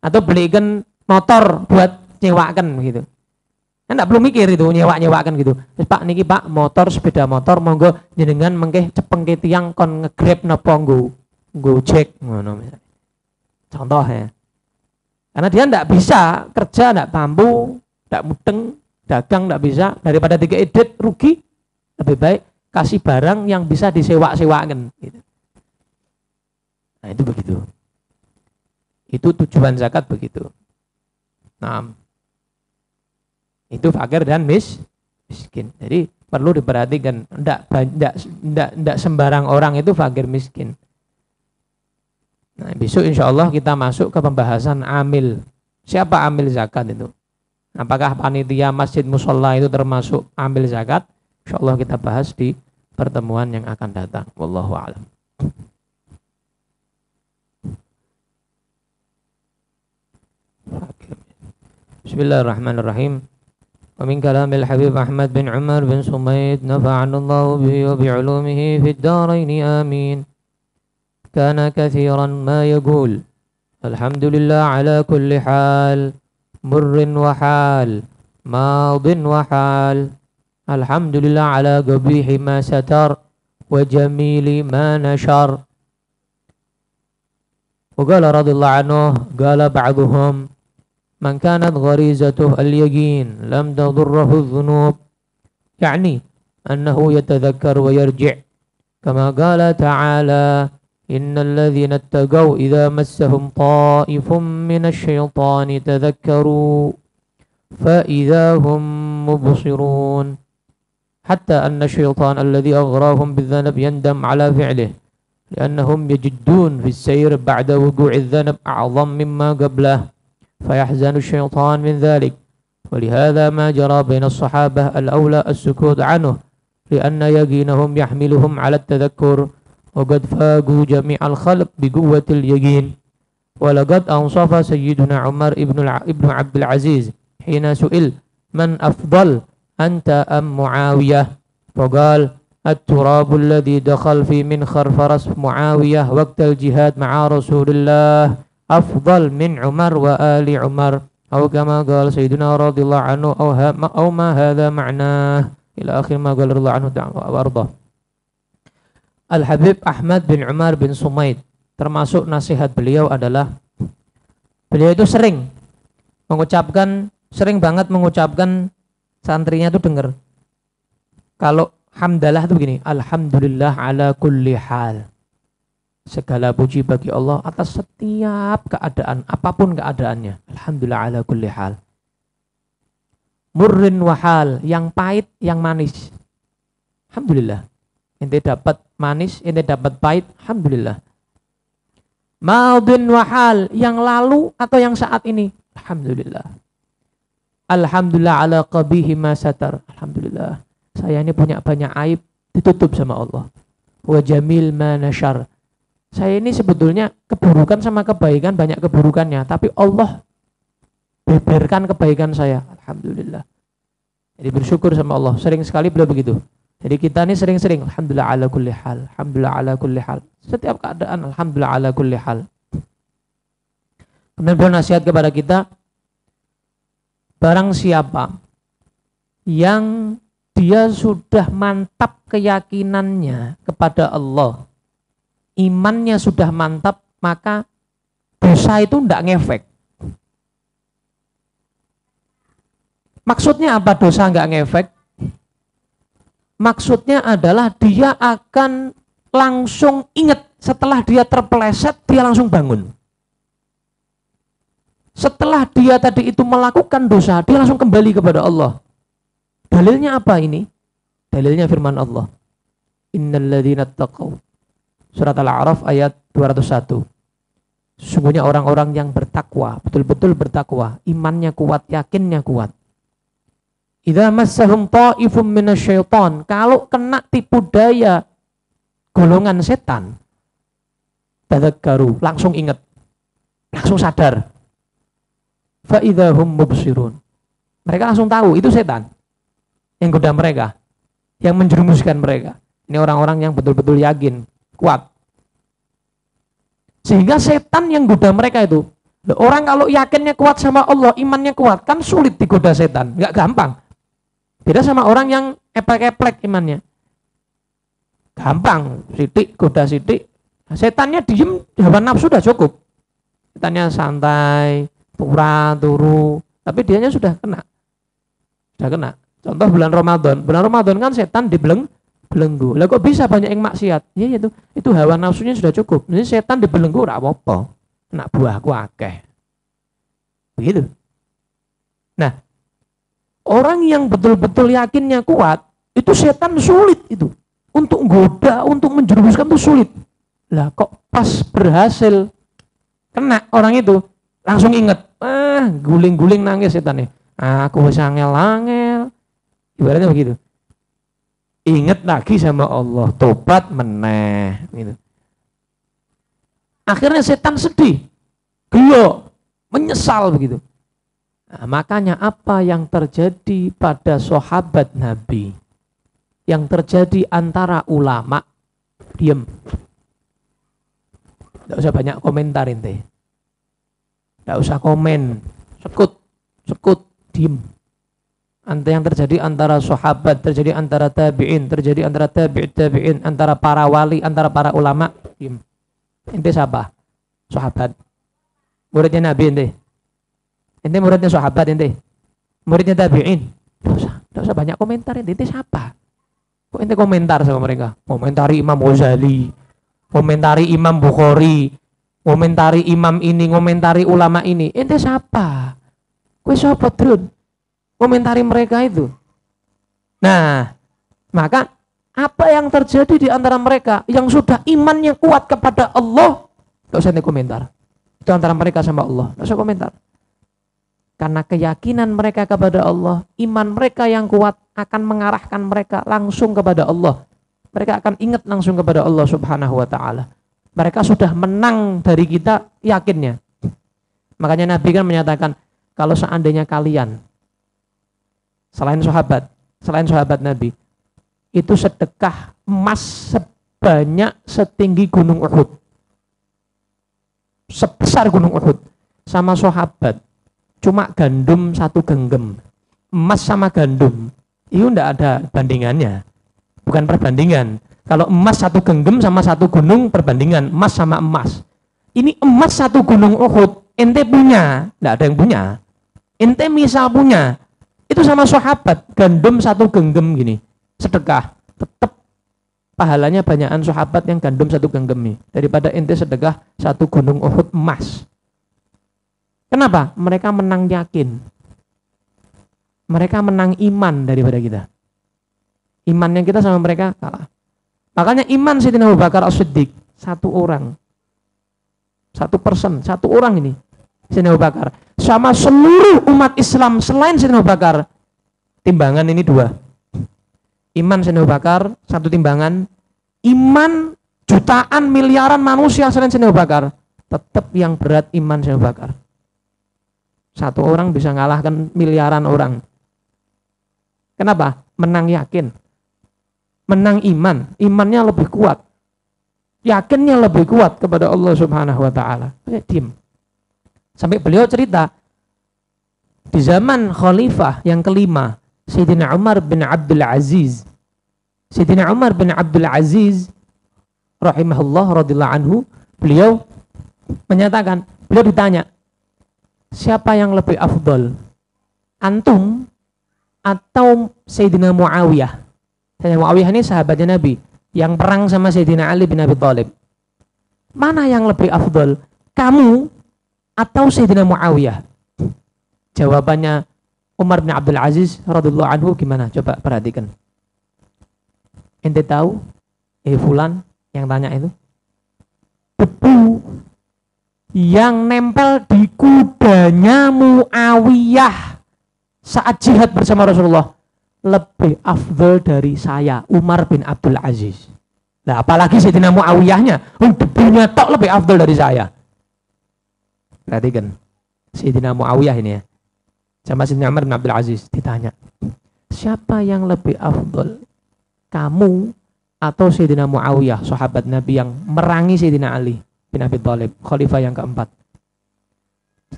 Atau belikan motor buat nyewakan gitu, kan tidak perlu mikir itu nyewakan gitu. Terus Pak niki Pak motor sepeda motor monggo jenengan mengke cepeng ke tiang kon ngegrab napa nggo Gojek, contoh ya. Karena dia tidak bisa kerja, tidak mampu, tidak mudeng, dagang tidak bisa, daripada tiga edit rugi, lebih baik kasih barang yang bisa disewa-sewakan. Gitu. Nah itu begitu. Itu tujuan zakat begitu. Nah, itu fakir dan miskin. Jadi perlu diperhatikan, tidak sembarang orang itu fakir miskin. Nah, besok insya Allah kita masuk ke pembahasan amil. Siapa amil zakat itu? Apakah panitia masjid musola itu termasuk amil zakat? Insya Allah kita bahas di pertemuan yang akan datang. Wallahu a'lam. Bismillahirrahmanirrahim. Wa min kalamil Habib Ahmad bin Umar bin Sumaid nafa'ana Allah bihi wa bi'ulumihi fid daraini amin. كان كثيرا ما يقول الحمد لله على كل حال مر وحال ماض وحال الحمد لله على قبيح ما ستر وجميل ما نشر. وقال رضي الله عنه قال بعضهم من كانت غريزته اليقين لم تضره الذنوب، يعني أنه يتذكر ويرجع كما قال تعالى إن الذين اتقوا إذا مسهم طائف من الشيطان تذكروا فإذا هم مبصرون، حتى أن الشيطان الذي أغراهم بالذنب يندم على فعله لأنهم يجدون في السير بعد وقوع الذنب أعظم مما قبله فيحزن الشيطان من ذلك. ولهذا ما جرى بين الصحابة الأولى السكوت عنه لأن يقينهم يحملهم على التذكر وقد فاقوا جميع الخلق بقوة اليقين. ولقد أنصف سيدنا عمر ابن عبد العزيز حين سئل من أفضل أنت أم معاوية فقال التراب الذي دخل في منخر فرس معاوية وقت الجهاد مع رسول الله أفضل من عمر وآل عمر أو كما قال سيدنا رضي الله عنه أو ما هذا معناه إلى آخر ما قال رضي الله عنه وأرضاه. Al-Habib Ahmad bin Umar bin Sumaid, termasuk nasihat beliau adalah beliau itu sering banget mengucapkan santrinya itu dengar. Kalau hamdalah itu begini, alhamdulillah ala kulli hal. Segala puji bagi Allah atas setiap keadaan, apapun keadaannya. Alhamdulillah ala kulli hal. Murrin wahal, yang pahit, yang manis. Alhamdulillah. Ente dapat manis, ente dapat pahit, alhamdulillah. Madin wahal, yang lalu atau yang saat ini, alhamdulillah. Alhamdulillah ala qabihi ma satar, alhamdulillah. Saya ini punya banyak aib, ditutup sama Allah. Wa jamil ma nashar. Saya ini sebetulnya keburukan sama kebaikan, banyak keburukannya, tapi Allah beberkan kebaikan saya, alhamdulillah. Jadi bersyukur sama Allah, sering sekali beliau begitu. Jadi kita ini sering-sering alhamdulillah ala kulli hal, alhamdulillah ala kulli hal. Setiap keadaan alhamdulillah ala kulli hal. Kemudian beliau nasihat kepada kita, barang siapa yang dia sudah mantap keyakinannya kepada Allah, imannya sudah mantap, maka dosa itu tidak ngefek. Maksudnya apa dosa nggak ngefek? Maksudnya adalah dia akan langsung ingat setelah dia terpeleset, dia langsung bangun. Setelah dia tadi itu melakukan dosa, dia langsung kembali kepada Allah. Dalilnya apa ini? Dalilnya firman Allah. Innalladzina taqaw. Surat Al-A'raf ayat 201. Sesungguhnya orang-orang yang bertakwa, betul-betul bertakwa, imannya kuat, yakinnya kuat. Idza massahum ta'ifum minasyaiton, kalau kena tipu daya golongan setan, tadzakkaru, langsung ingat, langsung sadar. Fa idzahum mubsirun. Mereka langsung tahu itu setan yang goda mereka, yang menjerumuskan mereka. Ini orang-orang yang betul-betul yakin, kuat. Sehingga setan yang goda mereka itu, orang kalau yakinnya kuat sama Allah, imannya kuat, kan sulit digoda setan, nggak gampang. Beda sama orang yang eplek-eplek imannya. Gampang, sidik, goda sidik. Setannya diem, hawa nafsu sudah cukup. Setannya santai, turu, tapi dianya sudah kena. Sudah kena. Contoh bulan Ramadan kan setan dibelenggu. Lah kok bisa banyak yang maksiat? Ya itu hawa nafsunya sudah cukup. Jadi setan dibelenggu ora apa-apa. Nak buahku akeh. Begitu. Nah, orang yang betul-betul yakinnya kuat, itu setan sulit itu. Untuk goda, untuk menjerumuskan itu sulit. Lah kok pas berhasil kena orang itu, langsung ingat, guling-guling nangis setan nih. Aku wis angel-angel. Ibaratnya begitu. Ingat lagi sama Allah, tobat meneh gitu. Akhirnya setan sedih, gelo, menyesal begitu. Nah, makanya apa yang terjadi pada sahabat Nabi, yang terjadi antara ulama, diam. Tidak usah banyak komentar ente. Tidak usah komen, sekut, diam. Yang terjadi antara sahabat, terjadi antara tabi'in, terjadi antara tabi'in, antara para wali, antara para ulama, diam. Ente siapa? Sahabat. Muridnya Nabi ente. Ente muridnya sahabat ente. Muridnya tabi'in. Tidak usah banyak komentar ente. Ente siapa? Kok ente komentar sama mereka? Komentari Imam Ghazali, komentari Imam Bukhari, komentari imam ini, komentari ulama ini. Ente siapa? Kowe sapa, Drun? Komentari mereka itu. Nah, maka apa yang terjadi di antara mereka yang sudah imannya kuat kepada Allah, tidak usah komentar. Itu antara mereka sama Allah, tidak usah komentar. Karena keyakinan mereka kepada Allah, iman mereka yang kuat akan mengarahkan mereka langsung kepada Allah. Mereka akan ingat langsung kepada Allah Subhanahu wa ta'ala. Mereka sudah menang dari kita, yakinnya. Makanya Nabi kan menyatakan, kalau seandainya kalian selain sahabat Nabi, itu sedekah emas sebanyak setinggi gunung Uhud, sebesar gunung Uhud, sama sahabat cuma gandum 1 genggam. Emas sama gandum itu tidak ada bandingannya, bukan perbandingan. Kalau emas 1 genggam sama 1 gunung, perbandingan emas sama emas. Ini emas 1 gunung Uhud, ente punya, tidak ada yang punya. Ente misal punya, itu sama sahabat, gandum 1 genggam gini, sedekah, tetap pahalanya banyakan sahabat yang gandum 1 genggam nih, daripada ente sedekah 1 gunung Uhud emas. Kenapa? Mereka menang yakin. Mereka menang iman daripada kita. Imannya kita sama mereka kalah. Makanya iman Sayyidina Abu Bakar As-Siddiq, 1 orang. 1%, 1 orang ini. Sayyidina Abu Bakar. Sama seluruh umat Islam selain Sayyidina Abu Bakar, timbangan ini 2. Iman Sayyidina Abu Bakar, 1 timbangan. Iman jutaan miliaran manusia selain Sayyidina Abu Bakar, tetap yang berat iman Sayyidina Abu Bakar. 1 orang bisa ngalahkan miliaran orang. Kenapa? Menang yakin. Menang iman. Imannya lebih kuat. Yakinnya lebih kuat kepada Allah Subhanahu wa ta'ala. Diam. Sampai beliau cerita, di zaman khalifah yang kelima, Sayyidina Umar bin Abdul Aziz. Sayyidina Umar bin Abdul Aziz rahimahullah radhiyallahu anhu, beliau menyatakan, beliau ditanya, siapa yang lebih afdol? Antum atau Sayyidina Muawiyah? Sayyidina Muawiyah ini sahabatnya Nabi yang perang sama Sayyidina Ali bin Abi Thalib. Mana yang lebih afdol? Kamu atau Sayyidina Muawiyah? Jawabannya Umar bin Abdul Aziz radhiyallahu anhu gimana? Coba perhatikan. Ente tahu? Fulan yang tanya itu. Debu yang nempel di kudanya Muawiyah saat jihad bersama Rasulullah lebih afdal dari saya, Umar bin Abdul Aziz. Nah, apalagi Sayyidina Muawiyahnya, debunya tok lebih afdal dari saya. Perhatikan, Sayyidina Muawiyah ini ya, sama Sayyidina Umar bin Abdul Aziz ditanya, siapa yang lebih afdal? Kamu atau Sayyidina Muawiyah, sahabat Nabi yang merangi Sayyidina Ali bin Abi Thalib, khalifah yang keempat?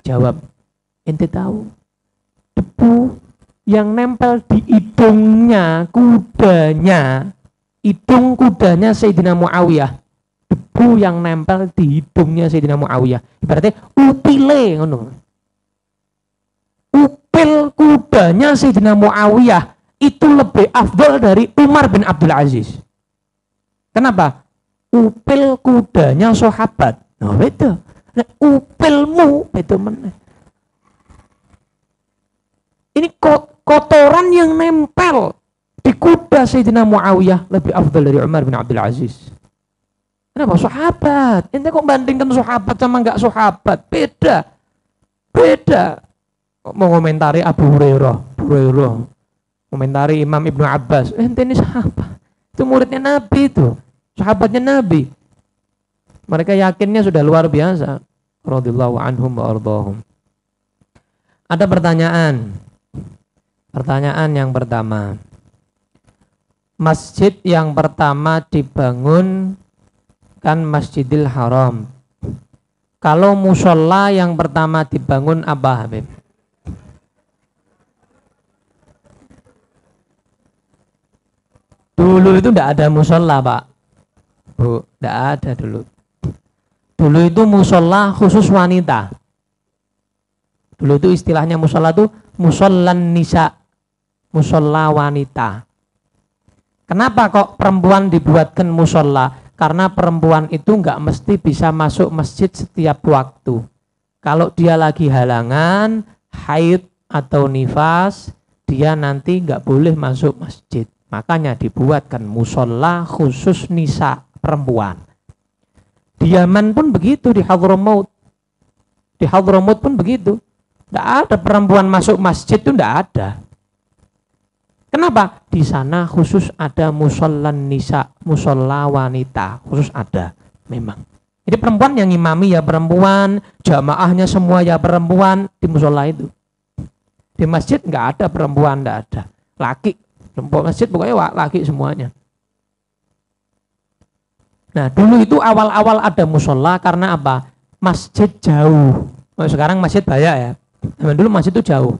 Jawab, ente tahu? Debu yang nempel di hidungnya kudanya, hidung kudanya Sayyidina Muawiyah, debu yang nempel di hidungnya Sayyidina Muawiyah, ibaratnya upile ngono. Upil kudanya Sayyidina Muawiyah itu lebih afdal dari Umar bin Abdul Aziz. Kenapa? Upil kudanya sahabat. Nah, beda. Nah, upilmu beda meneh. Ini kotoran yang nempel di kuda Sayyidina Muawiyah lebih afdal dari Umar bin Abdul Aziz. Kenapa? Sahabat. Ente kok bandingkan sahabat sama enggak sahabat? Beda. Beda. Mau komentari Abu Hurairah. Komentari Imam Ibnu Abbas. Ente ini siapa? Itu muridnya Nabi itu. Sahabatnya Nabi. Mereka yakinnya sudah luar biasa. Radhiyallahu anhum wa ardhahum. Ada pertanyaan. Pertanyaan yang pertama. Masjid yang pertama dibangun kan Masjidil Haram. Kalau musola yang pertama dibangun apa, Habib? Dulu itu tidak ada musola, Pak. Bu, tidak ada dulu. Dulu itu musola khusus wanita. Dulu itu istilahnya musola itu musollan nisa, musola wanita. Kenapa kok perempuan dibuatkan musola? Karena perempuan itu nggak mesti bisa masuk masjid setiap waktu. Kalau dia lagi halangan, haid atau nifas, dia nanti nggak boleh masuk masjid. Makanya dibuatkan musola khusus nisa, perempuan. Di Yaman pun begitu, di Hadramaut. Di Hadramaut pun begitu. Tidak ada perempuan masuk masjid, itu tidak ada. Kenapa? Di sana khusus ada musollan nisa, musola wanita, khusus ada memang. Jadi perempuan yang imami ya perempuan, jamaahnya semua ya perempuan di musola itu. Di masjid nggak ada perempuan, nggak ada. Laki, masjid pokoknya laki semuanya. Nah dulu itu awal-awal ada musola karena apa? Masjid jauh. Sekarang masjid banyak ya. Dulu masjid itu jauh.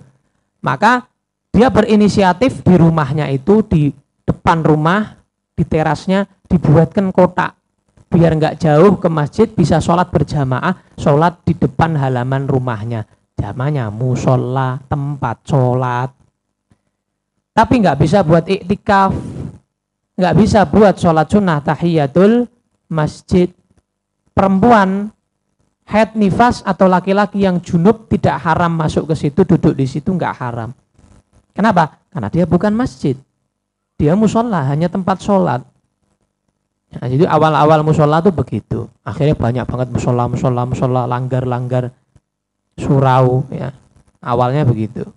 Maka dia berinisiatif di rumahnya itu, di depan rumah, di terasnya dibuatkan kotak. Biar nggak jauh ke masjid, bisa sholat berjamaah, sholat di depan halaman rumahnya. Namanya musola, tempat sholat. Tapi nggak bisa buat iktikaf, nggak bisa buat sholat sunnah tahiyatul masjid. Perempuan haid nifas atau laki-laki yang junub tidak haram masuk ke situ, duduk di situ nggak haram. Kenapa? Karena dia bukan masjid, dia musola, hanya tempat sholat. Nah, jadi awal-awal musola tuh begitu. Akhirnya banyak banget musola, langgar surau, ya. Awalnya begitu.